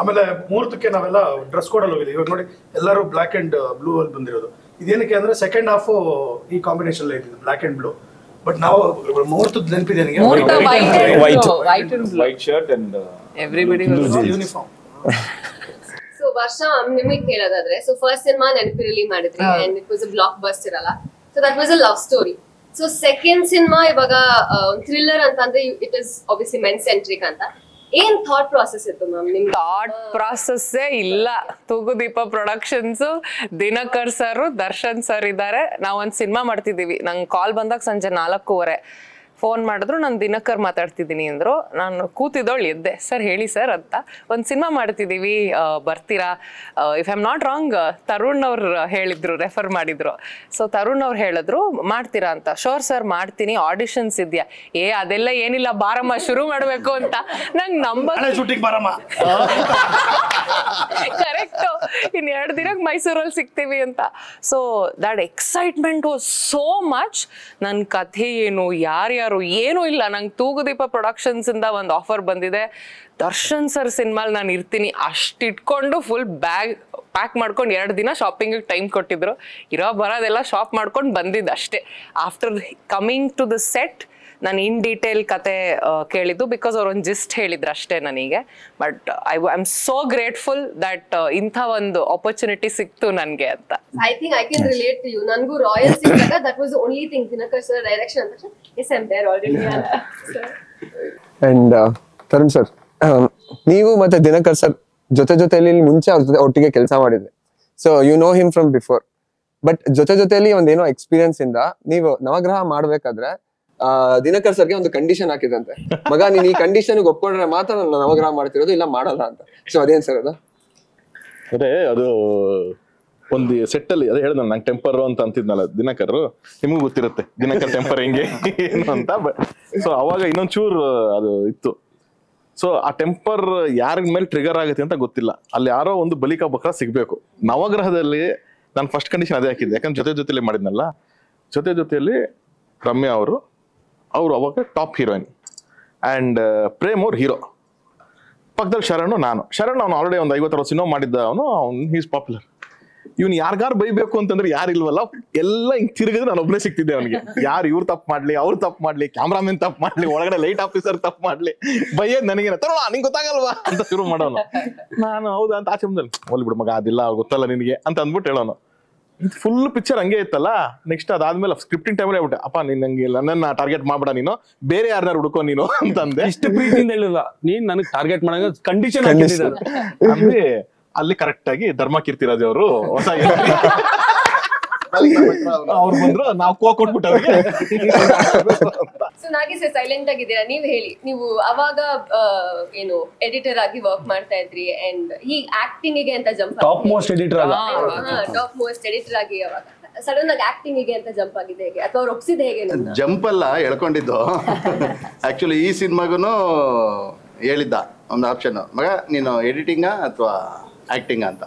ಆಮೇಲೆ ಮುಹೂರ್ತಕ್ಕೆ ನಾವೆಲ್ಲ ಡ್ರೆಸ್ ಕೋಡ್ ಅಲ್ಲಿ ಹೋಗಿದ್ವಿ. ಇವಾಗ ನೋಡಿ ಎಲ್ಲರೂ ಬ್ಲಾಕ್ ಅಂಡ್ ಬ್ಲೂ ಅಲ್ಲಿ ಬಂದಿರೋದು. ಇದೇನಕ್ಕೆ ಅಂದ್ರೆ ಸೆಕೆಂಡ್ ಹಾಫ್ ಈ ಕಾಂಬಿನೇಷನ್ ಇತ್ತು, ಬ್ಲಾಕ್ ಅಂಡ್ ಬ್ಲೂ. ಬಟ್ ನಾವು ಮುಹೂರ್ತದ ನೆನಪಿದೆ ನನಗೆ, white shirt and everybody uniform. So Varsha ನಿಮಗೆ ಕೇಳೋದಾದ್ರೆ, ಸೊ ಫಸ್ಟ್ ಸಿನಿಮಾ ನೆನಪಿರಲಿ ಮಾಡಿದ್ರಿ and it was a blockbuster ಅಲ್ಲ, so that was a love story. So second cinema ಇವಾಗ ಥ್ರಿಲ್ಲರ್ ಅಂತ ಅಂದ್ರೆ it is obviously men centric ಅಂತ. ಏನ್ ಥಾಟ್ ಪ್ರಾಸೆಸ್ ಇತ್ತು ಮ್ಯಾಮ್ ನಿಮ್? ಥಾಟ್ ಪ್ರಾಸೆಸ್ಸೇ ಇಲ್ಲ. Thoogudeepa productions, Dinakar sir, Darshan sir ಇದ್ದಾರೆ. ನಾವೊಂದು ಸಿನಿಮಾ ಮಾಡ್ತಿದ್ದೀವಿ. ನಂಗೆ ಕಾಲ್ ಬಂದಾಗ ಸಂಜೆ 4:15 ಫೋನ್ ಮಾಡಿದ್ರು, ನಾನು ದಿನಕರ್ ಮಾತಾಡ್ತಿದ್ದೀನಿ ಅಂದರು. ನಾನು ಕೂತಿದ್ದವಳು ಎದ್ದೆ, ಸರ್ ಹೇಳಿ ಸರ್ ಅಂತ, ಒಂದು ಸಿನಿಮಾ ಮಾಡ್ತಿದ್ದೀವಿ ಬರ್ತೀರಾ? If I am not wrong Tarun ಅವ್ರು ಹೇಳಿದ್ರು, ರೆಫರ್ ಮಾಡಿದ್ರು. ಸೊ ತರುಣ್ ಅವ್ರು ಹೇಳಿದ್ರು ಮಾಡ್ತೀರಾ ಅಂತ. ಶೋರ್ ಸರ್ ಮಾಡ್ತೀನಿ, ಆಡಿಷನ್ಸ್ ಇದೆಯಾ? ಅದೆಲ್ಲ ಏನಿಲ್ಲ, ಬಾರಮ್ಮ ಶುರು ಮಾಡಬೇಕು ಅಂತ. ನಂಗೆ ಶೂಟಿಂಗ್ ಬಾರಮ್ಮ, ಕರೆಕ್ಟು, ಇನ್ನು 2 ದಿನಕ್ಕೆ ಮೈಸೂರಲ್ಲಿ ಸಿಗ್ತೀವಿ ಅಂತ. So that excitement was so much. ನನ್ನ ಕಥೆ ಏನು, ಯಾರ್ಯಾರು ಏನೂ ಇಲ್ಲ. ನಂಗೆ ತೂಗುದೀಪ ಪ್ರೊಡಕ್ಷನ್ಸ್ ಇಂದ ಒಂದು ಆಫರ್ ಬಂದಿದೆ, ದರ್ಶನ್ ಸರ್ ಸಿನಿಮಾಲ್ ನಾನು ಇರ್ತೀನಿ ಅಷ್ಟಿಟ್ಕೊಂಡು ಫುಲ್ ಬ್ಯಾಗ್ ಪ್ಯಾಕ್ ಮಾಡ್ಕೊಂಡು 2 ದಿನ ಶಾಪಿಂಗಿಗೆ ಟೈಮ್ ಕೊಟ್ಟಿದ್ರು. ಬರೋದೆಲ್ಲ ಶಾಪ್ ಮಾಡ್ಕೊಂಡು ಬಂದಿದ್ದು ಅಷ್ಟೇ. After coming to the set ನಾನು ಇನ್ ಡೀಟೇಲ್ ಕತೆ ಕೇಳಿದ್ದು, ಬಿಕಾಸ್ ಅವ್ರು ಒಂದು ಜಿಸ್ಟ್ ಹೇಳಿದ್ರು ಅಷ್ಟೇ ನನಗೆ. But I am so grateful that ಇಂಥ ಒಂದು ಆಪರ್ಚುನಿಟಿ ಸಿಕ್ತು ನನಗೆ ಅಂತ. I think I can relate to you. ನನಗೂ ರಾಯಲ್ ಸಿಕ್ಕಾಗ that was the only thing. Dinakar sir direction ಅಂತ yes I am there already. And Tarun sir, ನೀವು ಮತ್ತೆ ದಿನಕರ್ ಸರ್ ಜೊತೆಯಲ್ಲಿ ಮುಂಚೆ ಅವ್ರ ಜೊತೆ ಒಟ್ಟಿಗೆ ಕೆಲಸ ಮಾಡಿದ್ರಿ. So you know him from before. But ಜೊತೆಯಲ್ಲಿ ಒಂದೇನೋ ಎಕ್ಸ್ಪೀರಿಯನ್ಸ್ ಇಂದ ನೀವು ನವಗ್ರಹ ಮಾಡ್ಬೇಕಾದ್ರೆ ದಿನಕರ್ ಸರ್ಗೆ ಒಂದು ಕಂಡೀಷನ್ ಹಾಕಿದಂತೆ, ಮಗ ನೀನ್ ಈ ಕಂಡೀಷನ್ ಒಪ್ಕೊಂಡ್ರೆ ಮಾತ್ರ ನಾನು ನವಗ್ರಹ ಮಾಡ್ತಿರೋದು, ಇಲ್ಲ ಮಾಡಲ್ಲ ಅಂತ. ಸೊ ಅದೇನ್ ಸರ್ ಅದು? ಅದೇ ಅದು ಒಂದು ಸೆಟ್ ಅಲ್ಲಿ ಅದೇ ಹೇಳ್ದ ನಂಗೆ ಟೆಂಪರ್ ಅಂತ ಅಂತಿದ್ನಲ್ಲ ದಿನಕರ್, ನಿಮಗೂ ಗೊತ್ತಿರುತ್ತೆ ದಿನಕರ್ ಟೆಂಪರ್ ಹೆಂಗೆ ಏನು ಅಂತ. ಸೊ ಅವಾಗ ಇನ್ನೊಂದ್ ಚೂರು ಅದು ಇತ್ತು. ಸೊ ಆ ಟೆಂಪರ್ ಯಾರ ಮೇಲೆ ಟ್ರಿಗರ್ ಆಗುತ್ತೆ ಅಂತ ಗೊತ್ತಿಲ್ಲ. ಅಲ್ಲಿ ಯಾರೋ ಒಂದು ಬಲಿಕಾ ಬಕ್ರ ಸಿಗ್ಬೇಕು. ನವಗ್ರಹದಲ್ಲಿ ನಾನು ಫಸ್ಟ್ ಕಂಡೀಷನ್ ಅದೇ ಹಾಕಿದ್ದೆ, ಯಾಕಂದ್ರೆ ಜೊತೆಲಿ ಮಾಡಿದ್ನಲ್ಲ. ಜೊತೆಯಲ್ಲಿ ರಮ್ಯಾ ಅವರು ಅವಾಗ ಟಾಪ್ ಹೀರೋಯಿನ್ ಅಂಡ್ ಪ್ರೇಮ್ ಅವ್ರು ಹೀರೋ. ಪಕ್ಕದಲ್ಲಿ ಶರಣ್ ಅವನು ಆಲ್ರೆಡಿ ಒಂದು 50-60 ಸಿನಿಮಾ ಮಾಡಿದ್ದ. ಅವನು ಹೀಸ್ ಪಾಪ್ಯುಲರ್. ಇವ್ನು ಯಾರಿಗಾರು ಬೈಬೇಕು ಅಂತಂದ್ರೆ ಯಾರು ಇಲ್ವಲ್ಲ, ಎಲ್ಲ ಹಿಂಗ್ ತಿರುಗಿದ್ರೆ ನಾನು ಒಬ್ಬನೇ ಸಿಗ್ತಿದ್ದೆ ಅವನಿಗೆ. ಯಾರು ಇವ್ರು ತಪ್ಪು ಮಾಡ್ಲಿ, ಅವ್ರು ತಪ್ಪು ಮಾಡ್ಲಿ, ಕ್ಯಾಮ್ರಾಮನ್ ತಪ್ಪು ಮಾಡ್ಲಿ, ಒಳಗಡೆ ಲೈಟ್ ಆಫೀಸರ್ ತಪ್ಪು ಮಾಡ್ಲಿ, ಬೈಯದ್ ನನಗೇನ ತರೋಣ ನಿಂಗೆ ಗೊತ್ತಾಗಲ್ವಾ ಅಂತ ಶುರು ಮಾಡೋನು. ನಾನು ಹೌದಾ ಅಂತ ಆಚೆ ಮುಂದೆ ಹೋಗ್ಲಿ ಬಿಡು ಮಗ, ಅದಿಲ್ಲ ಗೊತ್ತಲ್ಲ ನಿನಗೆ ಅಂತ ಅಂದ್ಬಿಟ್ಟು ಹೇಳೋನು. ಇದು ಫುಲ್ ಪಿಕ್ಚರ್ ಹಂಗೆ ಇತ್ತಲ್ಲ. ನೆಕ್ಸ್ಟ್ ಅದಾದ್ಮೇಲೆ ಸ್ಕ್ರಿಪ್ಟಿಂಗ್ ಟೈಮಲ್ಲಿ ಹೇಳ್ಬಿಟ್ಟೆ, ಅಪ್ಪ ನೀನ್ ನಂಗೆ ನನ್ನನ್ನ ಟಾರ್ಗೆಟ್ ಮಾಡ್ಬೇಡ, ನೀನು ಬೇರೆ ಯಾರನ್ನ ಹುಡುಕೋ ನೀನು ಅಂತಂದೆ. ಇಷ್ಟು ಪ್ರೀತಿಯಿಂದ ಹೇಳಿಲ್ಲ, ನೀನ್ ನನಗೆ ಟಾರ್ಗೆಟ್ ಮಾಡೋ ಕಂಡೀಷನ್ ಅಂದ್ರೆ ಅಲ್ಲಿ ಕರೆಕ್ಟ್ ಆಗಿ ಧರ್ಮ ಕೀರ್ತಿರಾಜ್ ಅವರು ಹೊಸ ಅವ್ರು ಬಂದ್ರು, ನಾವು ಕೊಟ್ಬಿಟ್ಟು ಅವ್ರಿಗೆ. ಸೊ ನಾಗಿ ಸರ್ ಸೈಲೆಂಟ್ ಆಗಿದ್ದೀರಾ, ನೀವ್ ಹೇಳಿ. ನೀವು ಅವಾಗ ಏನು ಎಡಿಟರ್ ಆಗಿ ವರ್ಕ್ ಮಾಡ್ತಾ ಇದ್ರಿ ಅಂಡ್ ಈ ಆಕ್ಟಿಂಗ್ ಗೆ ಅಂತ ಜಂಪ್, ಟಾಪ್ ಮೋಸ್ಟ್ ಎಡಿಟರ್ ಅಲ್ಲ, ಟಾಪ್ ಮೋಸ್ಟ್ ಎಡಿಟರ್ ಆಗಿ ಅವಾಗ ಸಡನ್ ಆಗಿ ಆಕ್ಟಿಂಗ್ ಗೆ ಅಂತ ಜಂಪ್ ಆಗಿದೆ ಹೇಗೆ, ಅಥವಾ ಅವ್ರು ಒಪ್ಸಿದ ಹೇಗೆ? ಜಂಪ್ ಅಲ್ಲ, ಹೇಳ್ಕೊಂಡಿದ್ದು. ಆಕ್ಚುಲಿ ಈ ಸಿನಿಮಾಗೂ ಹೇಳಿದ್ದ ಒಂದು ಆಪ್ಷನ್, ಮಗ ನೀನು ಎಡಿಟಿಂಗಾ ಅಥವಾ ಆಕ್ಟಿಂಗ್ ಅಂತ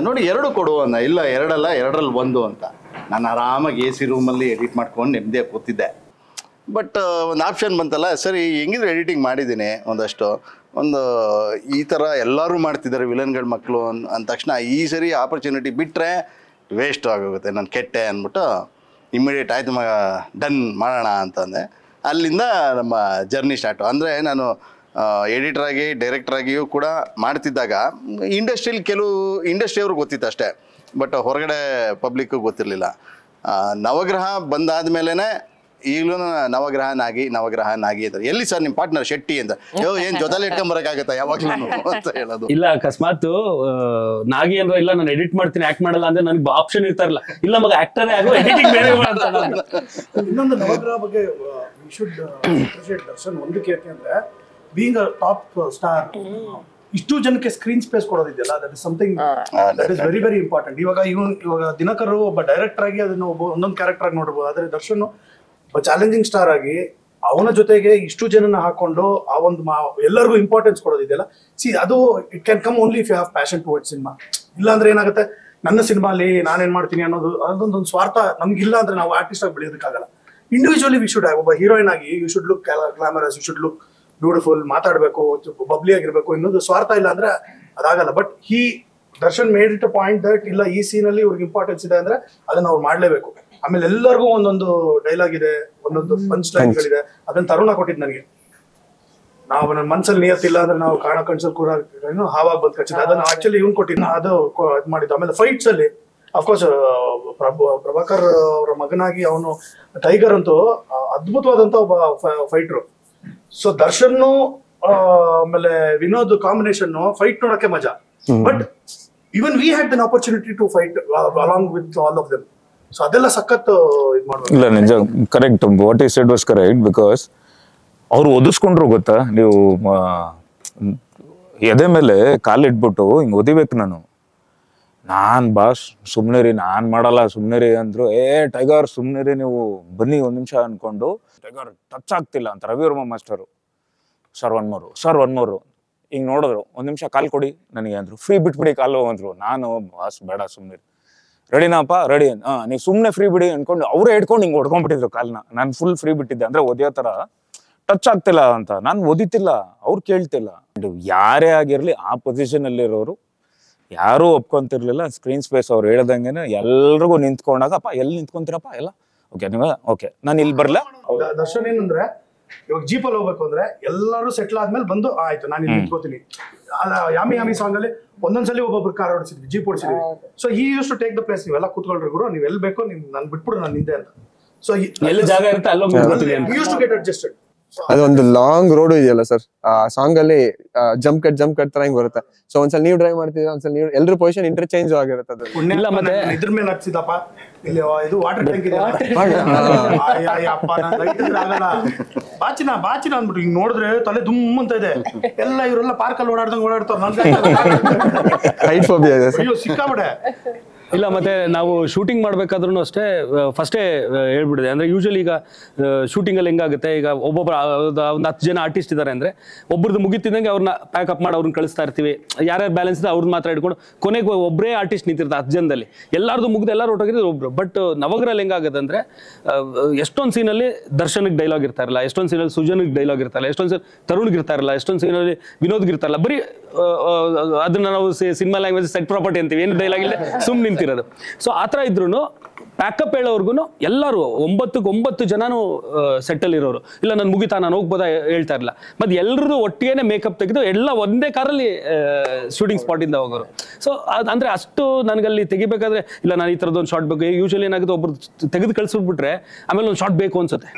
ನೋಡಿ, 2 ಕೊಡು ಅಂದ. ಇಲ್ಲ 2 ಅಲ್ಲ, 2ರಲ್ಲಿ 1 ಅಂತ. ನಾನು ಆರಾಮಾಗಿ AC ರೂಮಲ್ಲಿ ಎಡಿಟ್ ಮಾಡ್ಕೊಂಡು ನೆಮ್ಮದಿಯಾಗಿ ಕೂತಿದ್ದೆ. ಬಟ್ ಒಂದು ಆಪ್ಷನ್ ಬಂತಲ್ಲ, ಸರಿ ಹೆಂಗಿದ್ರೆ ಎಡಿಟಿಂಗ್ ಮಾಡಿದ್ದೀನಿ ಒಂದಷ್ಟು, ಈ ಥರ ಎಲ್ಲರೂ ಮಾಡ್ತಿದ್ದಾರೆ ವಿಲನ್ಗಳ ಮಕ್ಕಳು ಅಂದ ತಕ್ಷಣ ಈ ಸರಿ ಆಪರ್ಚುನಿಟಿ ಬಿಟ್ಟರೆ ವೇಸ್ಟ್ ಆಗೋಗುತ್ತೆ, ನಾನು ಕೆಟ್ಟೆ ಅಂದ್ಬಿಟ್ಟು ಇಮ್ಮಿಡಿಯೇಟ್ ಆಯ್ತು ಮಗ ಡನ್ ಮಾಡೋಣ ಅಂತಂದೆ. ಅಲ್ಲಿಂದ ನಮ್ಮ ಜರ್ನಿ ಸ್ಟಾರ್ಟು. ಅಂದರೆ ನಾನು ಎಡಿಟ್ರಾಗಿ ಡೈರೆಕ್ಟ್ರಾಗಿಯೂ ಕೂಡ ಮಾಡ್ತಿದ್ದಾಗ ಇಂಡಸ್ಟ್ರಿಯಲ್ಲಿ ಕೆಲವು ಇಂಡಸ್ಟ್ರಿಯವ್ರಿಗೆ ಗೊತ್ತಿತ್ತು ಅಷ್ಟೇ, ಬಟ್ ಹೊರಗಡೆ ಪಬ್ಲಿಕ್ಕಿಗೆ ಗೊತ್ತಿರಲಿಲ್ಲ. ನವಗ್ರಹ ಬಂದಾದ ಮೇಲೇ ಈಗಲೂ ನವಗ್ರಹ ನಾಗಿ ಅಂತ. ಎಲ್ಲಿ ಸರ್ ನಿಮ್ಮ ಪಾರ್ಟ್ನರ್ ಶೆಟ್ಟಿ ಅಂತ, ಏನು ಜೊತೆಲಿ ಇಟ್ಕೊಂಬರಕ್ಕಾಗತ್ತಾ ಯಾವಾಗಲೂ ಅಂತ ಹೇಳೋದು. ಇಲ್ಲ ಅಕಸ್ಮಾತ್ ನಾಗಿ ಅಂದ್ರೆ ಇಲ್ಲ ನಾನು ಎಡಿಟ್ ಮಾಡ್ತೀನಿ ಆಕ್ಟ್ ಮಾಡಲ್ಲ ಅಂದ್ರೆ ನನಗೆ ಆಪ್ಷನ್ ಇರ್ತಾರಲ್ಲ, ಇಲ್ಲ ಮಗ ಆಕ್ಟರೇ ಆಗೋ ಎಡಿಟಿಂಗ್ ಬೇರೆ ಮಾಡ್ತಾನೆ. ಇನ್ನೊಂದು ನವಗ್ರಹ ಬಗ್ಗೆ ವಿ ಶುಡ್ ಅಪ್ರಿಷಿಯೇಟ್ ದರ್ಶನ್. ಒಂದಕ್ಕೆ ಯಾಕೆಂದ್ರೆ ಬೀಯಿಂಗ್ ಅ ಟಾಪ್ ಸ್ಟಾರ್ ಇಷ್ಟು ಜನಕ್ಕೆ ಸ್ಕ್ರೀನ್ ಸ್ಪೇಸ್ ಕೊಡೋದಿದೆಯಲ್ಲ, that is something that is very very important. ಇವಾಗ ದಿನಕರ್ ಒಬ್ಬ ಡೈರೆಕ್ಟರ್ ಆಗಿ ಅದನ್ನ ಒಂದೊಂದು ಕ್ಯಾರೆಕ್ಟರ್ ಆಗಿ ನೋಡ್ಬೋದು, ಆದ್ರೆ ದರ್ಶನ್ ಒಬ್ಬ ಚಾಲೆಂಜಿಂಗ್ ಸ್ಟಾರ್ ಆಗಿ ಅವನ ಜೊತೆಗೆ ಇಷ್ಟು ಜನನ ಹಾಕೊಂಡು ಆ ಒಂದು ಎಲ್ಲರಿಗೂ ಇಂಪಾರ್ಟೆನ್ಸ್ ಕೊಡೋದಿದೆಯಲ್ಲ, ಅದು it can come only if you have passion towards cinema. ಇಲ್ಲಾಂದ್ರೆ ಏನಾಗುತ್ತೆ, ನನ್ನ ಸಿನಿಮಾಲಿ ನಾನೇನ್ ಮಾಡ್ತೀನಿ ಅನ್ನೋದು ಅದೊಂದು ಸ್ವಾರ್ಥ ನಮ್ಗಿಲ್ಲ ಅಂದ್ರೆ ನಾವು ಆರ್ಟಿಸ್ಟ್ ಆಗಿ ಬೆಳೆಯೋದಕ್ಕಾಗಲ್ಲ. ಇಂಡಿವಿಜುವಲಿ ವಿ ಶುಡ್ ಒಬ್ಬ ಹೀರೋಯಿನ್ ಆಗಿ you should look glamorous, you should look beautiful, ಮಾತಾಡಬೇಕು, ಬಬ್ಲಿ ಆಗಿರ್ಬೇಕು, ಇನ್ನೊಂದು ಸ್ವಾರ್ಥ ಇಲ್ಲ ಅಂದ್ರೆ ಅದಾಗಲ್ಲ. But Darshan made it a point that ಇಲ್ಲ, ಈ ಸೀನಲ್ಲಿ ಇವ್ರಿಗೆ ಇಂಪಾರ್ಟೆನ್ಸ್ ಇದೆ ಅಂದ್ರೆ ಅದನ್ನ ಅವ್ರು ಮಾಡ್ಲೇಬೇಕು. ಆಮೇಲೆ ಎಲ್ಲರಿಗೂ ಒಂದೊಂದು ಡೈಲಾಗ್ ಇದೆ, ಒಂದೊಂದು ಪಂಚ್ ಲೈನ್ಗಳಿದೆ. ಅದನ್ನ ತರುಣ ಕೊಟ್ಟಿದ್ ನನಗೆ. ನಾವು ನನ್ನ ಮನ್ಸಲ್ಲಿ ನಿಯತ್ತಿಲ್ಲ ಅಂದ್ರೆ ನಾವು ಕಾಣ ಕನ್ಸಲ್ ಕೂಡ ಹಾವಾಗಿ ಬಂದ್ ಕಚ್ಚಿದೆ, ಅದನ್ನ ಆಕ್ಚುಲಿ ಇವ್ನು ಕೊಟ್ಟಿದ್ದ, ಅದು ಇದು ಮಾಡಿದ್ದು. ಆಮೇಲೆ ಫೈಟ್ಸ್ ಅಲ್ಲಿ ಅಫ್ಕೋರ್ಸ್ ಪ್ರಭಾಕರ್ ಅವರ ಮಗನಾಗಿ ಅವನು ಟೈಗರ್ ಅಂತೂ ಅದ್ಭುತವಾದಂತ ಒಬ್ಬ ಫೈಟ್ರು. ಸೊ ದರ್ಶನ್ ಆಮೇಲೆ ವಿನೋದ್ ಕಾಂಬಿನೇಷನ್ ಫೈಟ್ ನೋಡಕ್ಕೆ ಮಜಾ. But even we had an opportunity to fight along with all of them. So ಅದೆಲ್ಲ ಸಖತ್ ಇದು ಮಾಡ್ಬೇಕು. ಇಲ್ಲ ನಿಜ, correct, what he said was correct. Because ಅವ್ರು ಒದಿಸ್ಕೊಂಡ್ರು ಗೊತ್ತಾ, ನೀವು ಎದೆ ಮೇಲೆ ಕಾಲಿಟ್ಬಿಟ್ಟು ಹಿಂಗೆ ಒದಿಬೇಕು. ನಾನ್ ಬಾಸ್ ಸುಮ್ನೆ ರೀ, ನಾನ್ ಮಾಡಲ್ಲ ಸುಮ್ನೆ ರೀ ಅಂದ್ರು. ಟೈಗರ್ ಸುಮ್ನೆ ರೀ, ನೀವು ಬನ್ನಿ ಒಂದ್ ನಿಮಿಷ ಅನ್ಕೊಂಡು ಟೈಗರ್ ಟಚ್ ಆಗ್ತಿಲ್ಲ ಅಂತ ರವಿವರ್ಮ ಮಾಸ್ಟರು. ಸರ್ ಒನ್ ಮೋರು ಹಿಂಗ್ ನೋಡಿದ್ರು, ಒಂದ್ ನಿಮಿಷ ಕಾಲ್ ಕೊಡಿ ನನಗೆ ಅಂದ್ರು. ಫ್ರೀ ಬಿಟ್ಬಿಡಿ ಕಾಲು ಅಂದ್ರು. ನಾನು ಬಾಸ್ ಬೇಡ ಸುಮ್ನೆ ರೆಡಿನಾಪ್ಪ, ರೆಡಿ ನೀವು ಸುಮ್ನೆ ಫ್ರೀ ಬಿಡಿ ಅನ್ಕೊಂಡು ಅವರೇ ಹಿಡ್ಕೊಂಡು ಹಿಂಗೆ ಹೊಡ್ಕೊಂಡ್ಬಿಟ್ಟಿದ್ರು ಕಾಲ್ನ. ನಾನು ಫುಲ್ ಫ್ರೀ ಬಿಟ್ಟಿದ್ದೆ, ಅಂದ್ರೆ ಒದಿಯೋ ತರ ಟಚ್ ಆಗ್ತಿಲ್ಲ ಅಂತ. ನಾನು ಓದಿತಿಲ್ಲ, ಅವ್ರು ಕೇಳ್ತಿಲ್ಲ. ಯಾರೇ ಆಗಿರ್ಲಿ ಆ ಪೊಸಿಷನ್ ಅಲ್ಲಿರೋರು ಯಾರೂ ಒಪ್ಕೊಂತಿರ್ಲಿಲ್ಲ. ಸ್ಕ್ರೀನ್ ಸ್ಪೇಸ್ ಅವ್ರು ಹೇಳ್ದಂಗೆನೆ ಎಲ್ರಿಗೂ ನಿಂತ್ಕೊಂಡಾಗ, ಅಪ್ಪ ಎಲ್ಲಿ ನಿಂತ್ಕೊಂತೀರಪ್ಪ ಎಲ್ಲ ಓಕೆ ನೀವು ಓಕೆ ನಾನು ಇಲ್ಲಿ ಬರ್ಲಾ. ದರ್ಶನ್ ಏನಂದ್ರೆ ಇವಾಗ ಜೀಪಲ್ಲಿ ಹೋಗ್ಬೇಕು ಅಂದ್ರೆ ಎಲ್ಲರೂ ಸೆಟ್ಲ್ ಆದ್ಮೇಲೆ ಬಂದು ಆಯ್ತು ನಾನು ಇಲ್ಲಿ ನಿಂತ್ಕೋತೀನಿ. ಯಾಮಿ ಸಾಂಗ್ ಅಲ್ಲಿ ಒಂದೊಂದ್ಸಲಿ ಒಬ್ಬೊಬ್ರು ಕಾರ್ ಓಡಿಸಿದ್ವಿ, ಜೀಪ್ ಓಡಿಸಿದ್ವಿ. So he used to take the place, ನೀವೆಲ್ಲ ಕೂತ್ಕೊಳ್ರಿ ಗುರು, ನೀವು ಎಲ್ಲಿ ಬೇಕೋ ನೀವು ನಾನು ಬಿಟ್ಬಿಡು ನಾನು ನಿಂದೆ ಅಂತ. ಸೊ ಎಲ್ಲ ಜಾಗ ಇರುತ್ತೆ ಅಲ್ಲೋಗಿ ಯೂಸ್ ಟು ಗೆಟ್ ಅಡ್ಜಸ್ಟೆಡ್. ಅದೊಂದು ಲಾಂಗ್ ರೋಡ್ ಇದೆಯಲ್ಲ ಸರ್, ಆ ಸಾಂಗ್ ಅಲ್ಲಿ ಜಂಪ್ ಕಟ್ ತರ ಹಿಂಗ್ ಬರುತ್ತೆ. ಸೊ ಒಂದ್ಸಲ ನೀವು ಡ್ರೈವ್ ಮಾಡ್ತಿದ್ರೆ ಒಂದ್ಸಲ ನೀವು ಎಲ್ರ ಪೊಸಿಷನ್ ಇಂಟರ್ಚೇಂಜ್ ಆಗಿರುತ್ತೆ. ಅದು ಇಲ್ಲ ಮತ್ತೆ ಇದ್ರ ಮೇಲೆ ಹಚ್ಚಿದಪ್ಪ, ಇಲ್ಲಿ ಇದು ವಾಟರ್ ಟ್ಯಾಂಕ್ ಇದೆ ಅಪ್ಪ, ಆಗಲ್ಲ ಬಾಚಿನ ಅಂದ್ಬಿಟ್ಟು ಹಿಂಗ್ ನೋಡಿದ್ರೆ ತಲೆ ದುಮ್ ಅಂತ ಇದೆ. ಎಲ್ಲ ಇವರೆಲ್ಲ ಪಾರ್ಕಲ್ಲಿ ಓಡಾಡ್ತಾರ, ಹೈಟ್ ಫೋಬಿಯಾ ಇದೆ ಅಯ್ಯೋ ಸಿಕ್ಕಾಬಿಡೆ. ಇಲ್ಲ ಮತ್ತೆ ನಾವು ಶೂಟಿಂಗ್ ಮಾಡ್ಬೇಕಾದ್ರೂ ಅಷ್ಟೇ ಫಸ್ಟೇ ಹೇಳ್ಬಿಡಿದೆ. ಅಂದ್ರೆ ಯೂಶಲಿ ಈಗ ಶೂಟಿಂಗ್ ಅಲ್ಲಿ ಹೆಂಗಾಗುತ್ತೆ, ಈಗ ಒಬ್ಬೊಬ್ಬರು ಒಂದು 10 ಜನ ಆರ್ಟಿಸ್ಟ್ ಇದ್ದಾರೆ ಅಂದ್ರೆ ಒಬ್ಬರದ್ದು ಮುಗಿತಿದ್ದಂಗೆ ಅವ್ರನ್ನ ಪ್ಯಾಕಪ್ ಮಾಡಿ ಅವ್ರನ್ನ ಕಳಿಸ್ತಾ ಇರ್ತೀವಿ. ಯಾರ್ಯಾರು ಬ್ಯಾಲೆನ್ಸ್ ಇದೆ ಅವ್ರನ್ನ ಮಾತ್ರ ಇಟ್ಕೊಂಡು ಕೊನೆಗೆ ಒಬ್ಬರೇ ಆರ್ಟಿಸ್ಟ್ ನಿಂತಿರ್ತಾರೆ 10 ಜನದಲ್ಲಿ. ಎಲ್ಲಾರ್ದು ಮುಗಿದು ಎಲ್ಲರೂ ಒಟ್ಟೋಗಿದ್ರೆ ಒಬ್ರು. ಬಟ್ ನವಗ್ರಹಲ್ಲಿ ಹೆಂಗಾಗುತ್ತೆ ಅಂದ್ರೆ ಎಷ್ಟೊಂದು ಸೀನಲ್ಲಿ ದರ್ಶನ್ಗೆ ಡೈಲಾಗ್ ಇರ್ತಾ ಇರಲ್ಲ, ಎಷ್ಟೊಂದು ಸೀನಲ್ಲಿ ಸುಜನ್ಗೆ ಡೈಲಾಗ್ ಇರ್ತಾರಲ್ಲ, ಎಷ್ಟೊಂದು ಸೀನ್ ತರುಣ್ಗೆ ಇರ್ತಾ ಇರಲ್ಲ, ಎಷ್ಟೊಂದು ಸೀನಲ್ಲಿ ವಿನೋದ್ಗೆ ಇರ್ತಾರಲ್ಲ. ಬರೀ ಅದನ್ನ ನಾವು ಸಿನಿಮಾ ಲ್ಯಾಂಗ್ವೇಜ್ ಸೆಟ್ ಪ್ರಾಪರ್ಟಿ ಅಂತೀವಿ, ಏನು ಡೈಲಾಗ್ ಇಲ್ಲ ಸುಮ್ಮನೆ ನಿಂತಿರೋದು. ಸೊ ಆ ಥರ ಇದ್ರು ಪ್ಯಾಕಪ್ ಹೇಳೋರ್ಗು ಎಲ್ಲರೂ 9 ಜನನು ಸೆಟ್ಟಲ್ಲಿ ಇರೋರು. ಇಲ್ಲ ನಾನು ಮುಗಿತಾ ನಾನು ಹೋಗ್ಬೋದಾ ಹೇಳ್ತಾ ಇರಲಿಲ್ಲ. ಮತ್ತೆ ಎಲ್ಲರದು ಒಟ್ಟಿಗೆ ಮೇಕಪ್ ತೆಗೆದು ಎಲ್ಲ ಒಂದೇ ಕಾರಲ್ಲಿ ಶೂಟಿಂಗ್ ಸ್ಪಾಟಿಂದ ಹೋಗೋರು. ಸೊ ಅಂದ್ರೆ ಅಷ್ಟು ನನಗಲ್ಲಿ ತೆಗಿಬೇಕಾದ್ರೆ ಇಲ್ಲ ನಾನು ಈ ಥರದೊಂದು ಶಾರ್ಟ್ ಬೇಕು. ಯೂಶಲಿ ಏನಾಗುತ್ತೆ, ಒಬ್ರು ತೆಗೆದು ಕಳಿಸ್ಬಿಟ್ರೆ ಆಮೇಲೆ ಒಂದು ಶಾರ್ಟ್ ಬೇಕು ಅನ್ಸುತ್ತೆ.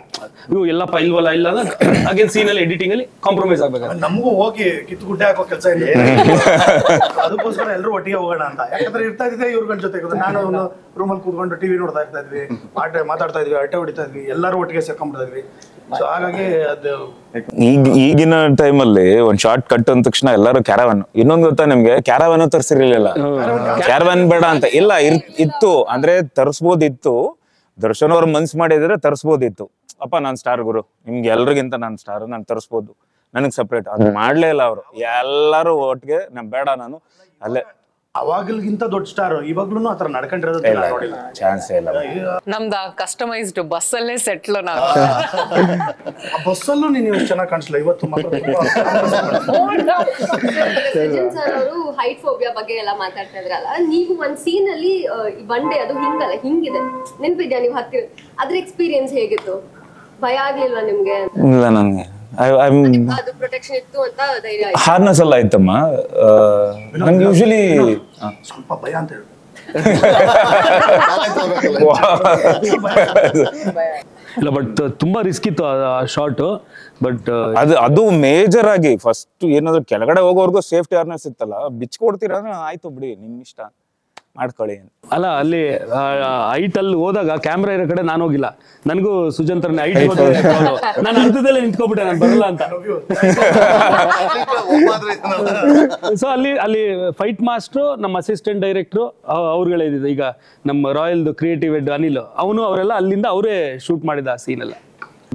ಇವು ಎಲ್ಲಪ್ಪ ಇಲ್ವಲ್ಲ ಇಲ್ಲ ಅಗೇನ್ ಸೀನಲ್ಲಿ ಎಡಿಟಿಂಗ್ ಅಲ್ಲಿ ಕಾಂಪ್ರಮೈಸ್ ಆಗ್ಬೇಕಾದ್ರೆ ನಮಗೂ ಹೋಗಿ ಕಿತ್ತು ಗುಡ್ಡೆ ಹಾಕೋ ಕೆಲಸ ಇಲ್ಲ. ಅದಕ್ಕೋಸ್ಕರ ಎಲ್ಲರೂ ಒಟ್ಟಿಗೆ ಹೋಗೋಣ ಅಂತ. ಯಾಕಂದ್ರೆ ಇರ್ತಾ ಇದ್ದೆ ಇವ್ರಗಳ ಜೊತೆ. ನಾನು ರೂಮಲ್ಲಿ ಕೂತ್ಕೊಂಡು ಟಿವಿ ನೋಡ್ತಾ ಇರ್ತಾ ಇದ್ವಿ, ಮಾತಾಡ್ತಾ ಇದ್ವಿ, ಅಟ್ಟೆ ಹೊಡಿತಾ ಇದ್ವಿ, ಎಲ್ಲರೂ ಒಟ್ಟಿಗೆ ಸೇರ್ಕೊಂಡ್ಬಿಡ್ತಾ ಇದ್ವಿ. ಸೊ ಹಾಗಾಗಿ ಅದು ಈಗಿನ ಟೈಮಲ್ಲಿ ಒಂದ್ ಶಾರ್ಟ್ ಕಟ್ ಅಂದ ತಕ್ಷಣ ಎಲ್ಲರೂ ಕ್ಯಾರವನ್. ಇನ್ನೊಂದು ಗೊತ್ತಾ ನಿಮ್ಗೆ, ಕ್ಯಾರವನ್ ತರ್ಸಿರ್ಲಿಲ್ಲ. ಕ್ಯಾರವನ್ ಬೇಡ ಅಂತ ಇಲ್ಲ ಇತ್ತು, ಅಂದ್ರೆ ತರ್ಸ್ಬೋದಿತ್ತು. ದರ್ಶನ್ ಅವ್ರ ಮನ್ಸ್ ಮಾಡಿದ್ರೆ ತರ್ಸ್ಬೋದಿತ್ತು. ಅಪ್ಪ ನಾನ್ ಸ್ಟಾರ್ ಗುರು, ನಿಮ್ಗೆ ಎಲ್ರಿಗಿಂತ ನಾನ್ ಸ್ಟಾರ್, ನಾನು ತರ್ಸ್ಬೋದು, ನನಗ್ ಸಪ್ರೇಟ್. ಅದು ಮಾಡ್ಲೇ ಇಲ್ಲ ಅವರು. ಎಲ್ಲರೂ ಒಟ್ಟಿಗೆ ಬೇಡ ನಾನು ಅಲ್ಲೇ. ಅವಾಗಲ್ಗಿಂತ ದೊಡ್ಡ ಸ್ಟಾರ್ ಇವಾಗ್ಲೂ ಆತರ ನಡ್ಕೊಂಡಿರೋದು ಚಾನ್ಸ್ ಇಲ್ಲ. ನಮ್ದ ಕಸ್ಟಮೈಸ್ಡ್ ಬಸ್ ಅಲ್ಲೇ ಸೆಟ್ಲ್. ನಾವು ಬಸ್ಸಲ್ಲೂ ನೀನು ಚೆನ್ನಾಗಿ ಕಾಣಿಸ್ಲ ಇವತ್ತು. ಹೈಟ್ ಫೋಬಿಯಾ ಬಗ್ಗೆ ಎಲ್ಲ ಮಾತಾಡ್ತಾ ಇದ್ರಲ್ಲ, ನೀವು ಒಂದ್ ಸೀನ್ ಅಲ್ಲಿ ಬಂಡೆ ಅದು ಹಿಂಗಲ್ಲ ಹಿಂಗಿದೆ, ನೆನ್ಪಿದ್ಯಾ ನೀವು ಹತ್ತಿರ? ಅದ್ರ ಎಕ್ಸ್ಪೀರಿಯನ್ಸ್ ಹೇಗಿತ್ತು? ಭಯ ಆಗ್ಲಿಲ್ವಾ ನಿಮ್ಗೆ? ಇಲ್ಲ ನನ್ಗೆ ಅದು ಪ್ರೊಟೆಕ್ಷನ್ ಇತ್ತು ಅಂತ ಧೈರ್ಯ ಆಯ್ತು. ಹಾರ್ನೆಸ್ ಎಲ್ಲ ಆಯ್ತಮ್ಮ. ನಂಗೆ ಯೂಶಲಿ ಸ್ವಲ್ಪ ಭಯ ಅಂತ ಹೇಳಿ ಇಲ್ಲ, ಬಟ್ ತುಂಬಾ ರಿಸ್ಕ್ ಇತ್ತು ಆ ಶಾರ್ಟ್. ಬಟ್ ಅದು ಮೇಜರ್ ಆಗಿ ಫಸ್ಟ್ ಏನಾದ್ರು ಕೆಳಗಡೆ ಹೋಗೋವರೆಗೂ ಸೇಫ್ಟಿ ಹಾರ್ನೆಸ್ ಇತ್ತಲ್ಲ, ಬಿಚ್ಕೊಡ್ತೀರ ಆಯ್ತು ಬಿಡಿ ನಿಮ್ ಇಷ್ಟ. ಮಾಡ್ಕೊಳ್ಳಿ. ಅಲ್ಲ ಅಲ್ಲಿ ಹೈಟ್ ಅಲ್ಲಿ ಹೋದಾಗ ಕ್ಯಾಮ್ರಾ ಇರೋ ಕಡೆ ನಾನು ಹೋಗಿಲ್ಲ, ನನಗೂ ಸುಜಂತ್ರನೇ ಹೈಟ್ ನಾನು ಅರ್ಧದಲ್ಲೇ ನಿಂತ್ಕೊಬಿಟ್ಟೆ, ನಾನು ಬರಲ್ಲ ಅಂತ. ಸೊ ಅಲ್ಲಿ ಫೈಟ್ ಮಾಸ್ಟ್ರು, ನಮ್ಮ ಅಸಿಸ್ಟೆಂಟ್ ಡೈರೆಕ್ಟ್ರು ಅವ್ರುಗಳೇ ಇದ್ದಿದ್ದು. ಈಗ ನಮ್ಮ ರಾಯಲ್ದು ಕ್ರಿಯೇಟಿವ್ ಹೆಡ್ ಅನಿಲ್, ಅವರೆಲ್ಲ ಅಲ್ಲಿಂದ ಅವರೇ ಶೂಟ್ ಮಾಡಿದ ಆ ಸೀನ್ ಎಲ್ಲ.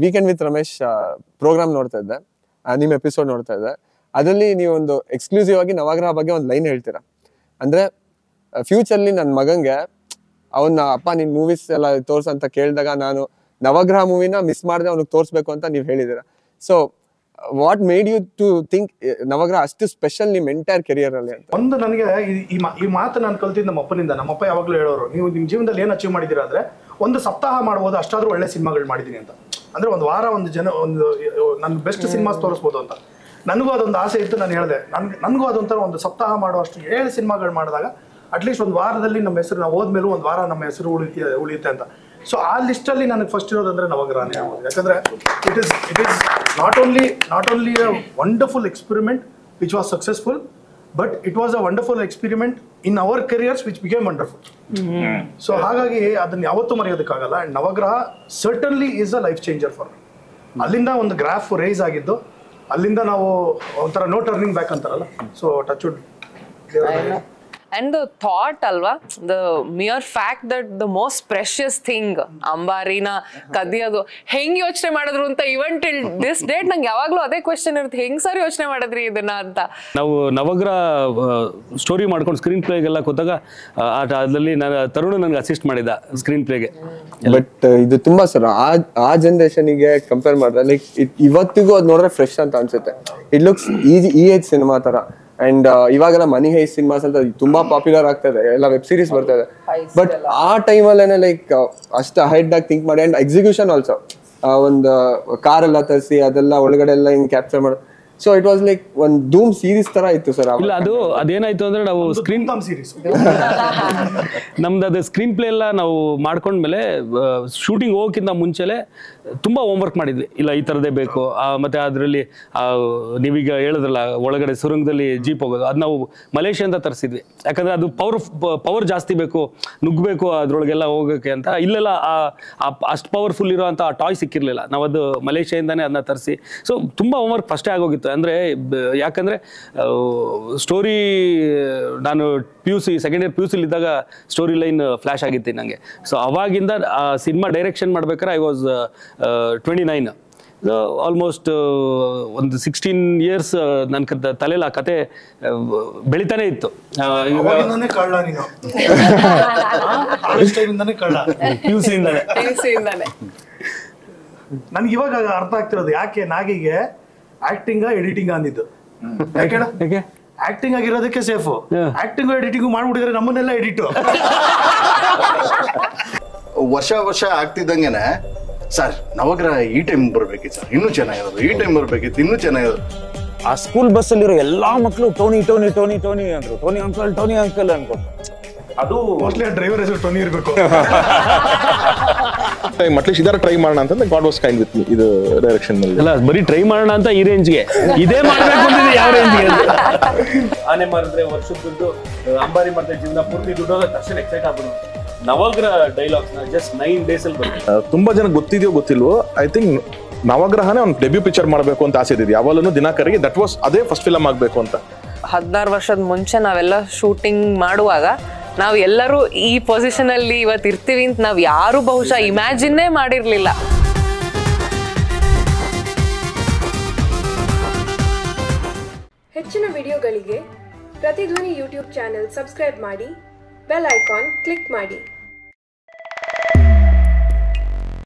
ವೀಕೆಂಡ್ ವಿತ್ ರಮೇಶ್ ಪ್ರೋಗ್ರಾಮ್ ನೋಡ್ತಾ ಇದ್ದೆ, ನಿಮ್ಮ ಎಪಿಸೋಡ್ ನೋಡ್ತಾ ಇದ್ದೆ. ಅದರಲ್ಲಿ ನೀವೊಂದು ಎಕ್ಸ್ಕ್ಲೂಸಿವ್ ಆಗಿ ನವಗ್ರಹ ಬಗ್ಗೆ ಒಂದು ಲೈನ್ ಹೇಳ್ತೀರಾ. ಅಂದ್ರೆ ಫ್ಯೂಚರ್ಲಿ ನನ್ನ ಮಗಂಗೆ ಅವನ್ನ ಅಪ್ಪ ನಿನ್ ಮೂವೀಸ್ ಎಲ್ಲ ತೋರ್ಸು ಅಂತ ಕೇಳಿದಾಗ ನಾನು ನವಗ್ರಹ ಮೂವಿನ ಮಿಸ್ ಮಾಡದೆ ಅವ್ನಿಗೆ ತೋರಿಸ್ಬೇಕು ಅಂತ ನೀವು ಹೇಳಿದ್ದೀರಾ. So what made you to think Navagraha ಅಷ್ಟು ಸ್ಪೆಷಲ್ ನಿಮ್ಮ ಎಂಟೈರ್ ಕೆರಿಯರ್ ಅಲ್ಲಿ ಅಂತ? ಒಂದು ನನಗೆ ಈ ಮಾತು ನಾನು ಕಲ್ತಿದ್ದು ನಮ್ಮ ಅಪ್ಪನಿಂದ. ನಮ್ಮಪ್ಪ ಯಾವಾಗಲೂ ಹೇಳೋರು, ನೀವು ನಿಮ್ಮ ಜೀವನದಲ್ಲಿ ಏನು ಅಚೀವ್ ಮಾಡಿದ್ದೀರಾ ಅಂದ್ರೆ ಒಂದು ಸಪ್ತಾಹ ಮಾಡ್ಬೋದು, ಅಷ್ಟಾದ್ರೂ ಒಳ್ಳೆ ಸಿನಿಮಾಗಳು ಮಾಡಿದ್ದೀನಿ ಅಂತ. ಅಂದ್ರೆ ಒಂದು ವಾರ ಒಂದು ನನ್ನ ಬೆಸ್ಟ್ ಸಿನಿಮಾಸ್ ತೋರಿಸ್ಬೋದು ಅಂತ. ನನಗೂ ಅದೊಂದು ಆಸೆ ಇತ್ತು. ನಾನು ಹೇಳಿದೆ, ನನಗೂ ಅದೊಂಥರ ಒಂದು ಸಪ್ತಾಹ ಮಾಡುವಷ್ಟು 7 ಸಿನಿಮಾಗಳು ಮಾಡಿದಾಗ ಅಟ್ಲೀಸ್ಟ್ ಒಂದು ವಾರದಲ್ಲಿ ನಮ್ಮ ಹೆಸರು, ನಾವು ಹೋದ್ಮೇಲೂ ಒಂದು ವಾರ ನಮ್ಮ ಹೆಸರು ಉಳಿಯುತ್ತೆ ಅಂತ. ಸೊ ಆ ಲಿಸ್ಟಲ್ಲಿ ನನಗೆ ಫಸ್ಟ್ ಇರೋದಂದ್ರೆ ನವಗ್ರಹನೇ. ಯಾಕಂದ್ರೆ it is not only a wonderful experiment which was successful, but it was a wonderful experiment in our careers which became wonderful. So ಹಾಗಾಗಿ ಅದನ್ನ ಯಾವತ್ತೂ ಮರೆಯೋದಕ್ಕಾಗಲ್ಲ. And Navagraha certainly is a life changer for. ಅಲ್ಲಿಂದ ಒಂದು ಗ್ರಾಫ್ ರೈಸ್ ಆಗಿದ್ದು, ಅಲ್ಲಿಂದ ನಾವು ಒಂಥರ ನೋ ಟರ್ನಿಂಗ್ ಬ್ಯಾಕ್ ಅಂತಾರಲ್ಲ. So touch wood. And the thought alva, the mere fact that the most precious thing ಅಂಬಾರಿನ ಕದಿಯೋದು ಹೆಂಗ್ ಯೋಚನೆ ಮಾಡಿದ್ರು ಅಂತ ಇವನ್ ಟಿಲ್ ದಿಸ್ ಡೇಟ್ ನಂಗೆ ಯಾವಾಗ್ಲೂ ಅದೇ ಕ್ವೆಶ್ಚನ್ ಇರುತ್ತೆ, ಹೆಂಗ್ ಸರ್ ಯೋಚನೆ ಮಾಡಿದ್ರಿ ಇದನ್ನ ಅಂತ. ನಾವು ನವಗ್ರಹ ಸ್ಟೋರಿ ಮಾಡ್ಕೊಂಡು ಸ್ಕ್ರೀನ್ ಪ್ಲೇಗೆಲ್ಲ ಕೂತಾಗ ಅದರಲ್ಲಿ ತರುಣ್ ನನಗೆ ಅಸಿಸ್ಟ್ ಮಾಡಿದ ಸ್ಕ್ರೀನ್ ಪ್ಲೇಗೆ. ಬಟ್ ಇದು ತುಂಬಾ ಸರ್ ಆ ಜನರೇಷನ್ಗೆ ಕಂಪೇರ್ ಮಾಡಿದ್ರೆ ಲೈಕ್ ಇವತ್ತಿಗೂ ಅದು ನೋಡಿದ್ರೆ ಫ್ರೆಶ್ ಅಂತ ಅನ್ಸುತ್ತೆ. ಇಟ್ ಲುಕ್ಸ್ ಈ ಏಜ್ ಸಿನಿಮಾ ತರ. ಅಂಡ್ ಇವಾಗೆಲ್ಲ ಮನಿ ಹೈ ಸಿನಿಮಾಸ್ ಅಂತ ತುಂಬಾ ಪಾಪ್ಯುಲರ್ ಆಗ್ತಾ ಇದೆ, ಎಲ್ಲ ವೆಬ್ ಸೀರೀಸ್ ಬರ್ತಾ ಇದೆ. ಬಟ್ ಆ ಟೈಮಲ್ಲೇನೆ ಲೈಕ್ ಅಷ್ಟು ಹೆಡ್ ಆಗಿ ಥಿಂಕ್ ಮಾಡಿ, ಅಂಡ್ ಎಕ್ಸಿಕ್ಯೂಷನ್ ಆಲ್ಸೋ ಒಂದು ಕಾರ್ ಎಲ್ಲ ತರಿಸಿ ಅದೆಲ್ಲ ಒಳಗಡೆ ಎಲ್ಲ ಹಿಂಗ್ ಕ್ಯಾಪ್ಚರ್ ಮಾಡಿ. ಸೊ ಇಟ್ ವಾಸ್ ಲೈಕ್ ಒಂದು ಧೂಮ್ ಸೀರೀಸ್ ತರ ಇತ್ತು ಸರ್. ಇಲ್ಲ ಅದೇನಾಯ್ತು ಅಂದ್ರೆ ನಾವು ಸ್ಕ್ರೀನ್ ಸೀರೀಸ್ ನಮ್ದು ಅದು ಸ್ಕ್ರೀನ್ ಪ್ಲೇ ಎಲ್ಲ ನಾವು ಮಾಡ್ಕೊಂಡ್ಮೇಲೆ ಶೂಟಿಂಗ್ ಹೋಗೋಕ್ಕಿಂತ ಮುಂಚೆಲೆ ತುಂಬಾ ಹೋಮ್ವರ್ಕ್ ಮಾಡಿದ್ವಿ. ಇಲ್ಲ ಈ ಥರದೇ ಬೇಕು, ಮತ್ತೆ ಅದರಲ್ಲಿ ನೀವೀಗ ಹೇಳಿದ್ರಲ್ಲ ಒಳಗಡೆ ಸುರಂಗದಲ್ಲಿ ಜೀಪ್ ಹೋಗೋದು, ಅದು ನಾವು ಮಲೇಷ್ಯಾದಿಂದ ತರಿಸಿದ್ವಿ. ಯಾಕಂದ್ರೆ ಅದು ಪವರ್ ಜಾಸ್ತಿ ಬೇಕು, ನುಗ್ಗಬೇಕು ಅದ್ರೊಳಗೆಲ್ಲ ಹೋಗೋಕ್ಕೆ ಅಂತ. ಇಲ್ಲೆಲ್ಲ ಅಷ್ಟು ಪವರ್ಫುಲ್ ಇರೋ ಅಂತ ಟಾಯ್ ಸಿಕ್ಕಿರ್ಲಿಲ್ಲ, ನಾವು ಅದು ಮಲೇಷ್ಯಾದಿಂದಾನೇ ಅದನ್ನ ತರಿಸಿ. ಸೊ ತುಂಬಾ ಹೋಮ್ವರ್ಕ್ ಫಸ್ಟೇ ಆಗೋಗಿತ್ತು. ಅಂದ್ರೆ ಯಾಕಂದ್ರೆ ಸ್ಟೋರಿ ನಾನು ಸೆಕೆಂಡ್ ಇಯರ್ PUC ಇದ್ದಾಗ ಸ್ಟೋರಿ ಲೈನ್ ಫ್ಲಾಶ್ ಆಗಿತ್ತು ನಂಗೆ. ಸೊ ಅವಾಗಿಂದ ಆ ಸಿನಿಮಾ ಡೈರೆಕ್ಷನ್ ಮಾಡ್ಬೇಕಾದ್ರೆ ಐ ವಾಸ್ 29. ಆಲ್ಮೋಸ್ಟ್ ಒಂದು 16 years ನನ್ನ ತಲೆಯಲ್ಲಿ ಆ ಕತೆ ಬೆಳಿತಾನೆ ಇತ್ತು. ನನ್ಗೆ ಇವಾಗ ಅರ್ಥ ಆಗ್ತಿರೋದು ಯಾಕೆ ನಾಗಿಗೆ ಆಕ್ಟಿಂಗ್ ಎಡಿಟಿಂಗ್ ಅಂದಿದ್ದು. ಯಾಕೆ ಆಕ್ಟಿಂಗ್ ಆಗಿರೋದಕ್ಕೆ ಸೇಫ್, ಆಕ್ಟಿಂಗ್ ಎಡಿಟಿಂಗ್ ಮಾಡ್ಬಿಟ್ಟಿದ್ರೆ ನಮ್ಮನ್ನೆಲ್ಲ ಎಡಿಟ್. ವರ್ಷ ಆಗ್ತಿದ್ದಂಗೆನೆ ಸರ್ ನವಗ್ರಹ ಈ ಟೈಮ್ ಬರ್ಬೇಕಿತ್ತು ಸರ್, ಇನ್ನೂ ಚೆನ್ನಾಗಿರೋದು, ಈ ಟೈಮ್ ಬರ್ಬೇಕಿತ್ತು, ಇನ್ನೂ ಚೆನ್ನಾಗಿರೋದು. ಆ ಸ್ಕೂಲ್ ಬಸ್ಸಲ್ಲಿರೋ ಎಲ್ಲಾ ಮಕ್ಕಳು ಟೋನಿ ಟೋನಿ ಟೋನಿ ಟೋನಿ ಅಂದ್ರು, ಟೋನಿ ಅಂಕಲ್ ಅನ್ಕೊಂಡು. ಅದು ಮೋಸ್ಟ್ಲಿ ಡ್ರೈವರ್ ಹೆಸರು ಟೋನಿ ಇರಬೇಕು. ಅಟ್ಲೀಸ್ಟ್ ಇದರ ಟ್ರೈ ಮಾಡೋಣ ಅಂತ god was kind with me ಇದು ಡೈರೆಕ್ಷನ್ ನಲ್ಲಿ. ಅಲ್ಲ ಬರೀ ಟ್ರೈ ಮಾಡೋಣ ಅಂತ ಈ ರೇಂಜ್ಗೆ ಇದೇ ಮಾಡ್ಬೇಕು ಅಂತಿದೆ. ಯಾವ ರೇಂಜ್ಗೆ ಆನೆ ಮಾರಿದ್ರೆ ವರ್ಷದ ದುಡ್ಡು, ಅಂಬಾರಿ ಮಾಡಿದ್ರೆ ಜೀವನ ಪೂರ್ತಿ ದುಡ್ಡು, ದರ್ಶನ್ ಎಕ್ಸೈಟ್ ಆಗ್ಬಿಡು. ನವಗ್ರಹ ಡೈಲಾಗ್ಸ್ ಜಸ್ಟ್ 9 days ಅಲ್ಲಿ ಬರುತ್ತೆ. ತುಂಬಾ ಜನ ಗೊತ್ತಿದೆಯೋ ಗೊತ್ತಿಲ್ವೋ, ಐ ಥಿಂಕ್ ನವಗ್ರಹನೇ ಒಂದು ಡೆಬ್ಯೂ ಪಿಕ್ಚರ್ ಮಾಡಬೇಕು ಅಂತ ಆಸೆ ಇದೆ ಯಾವಾಗಲೂ ದಿನಾಕರಿಗೆ. ದಟ್ ವಾಸ್ ಅದೇ ಫಸ್ಟ್ ಫಿಲಮ್ ಆಗಬೇಕು ಅಂತ. 16 ವರ್ಷದ ಮುಂಚೆ ನಾವೆಲ್ಲ ಶೂಟಿಂಗ್ ಮಾಡುವಾಗ ನಾವು ಎಲ್ಲರೂ ಈ ಪೊಸಿಷನ್ ಅಲ್ಲಿ ಇವತ್ತು ಇರ್ತೀವಿ ಅಂತ ನಾವು ಯಾರು ಬಹುಶಃ ಇಮ್ಯಾಜಿನ್ನೇ ಮಾಡಿರ್ಲಿಲ್ಲ. ಹೆಚ್ಚಿನ ವಿಡಿಯೋಗಳಿಗೆ ಪ್ರತಿಧ್ವನಿ ಯೂಟ್ಯೂಬ್ ಚಾನೆಲ್ ಸಬ್ಸ್ಕ್ರೈಬ್ ಮಾಡಿ, ಬೆಲ್ ಐಕಾನ್ ಕ್ಲಿಕ್ ಮಾಡಿ.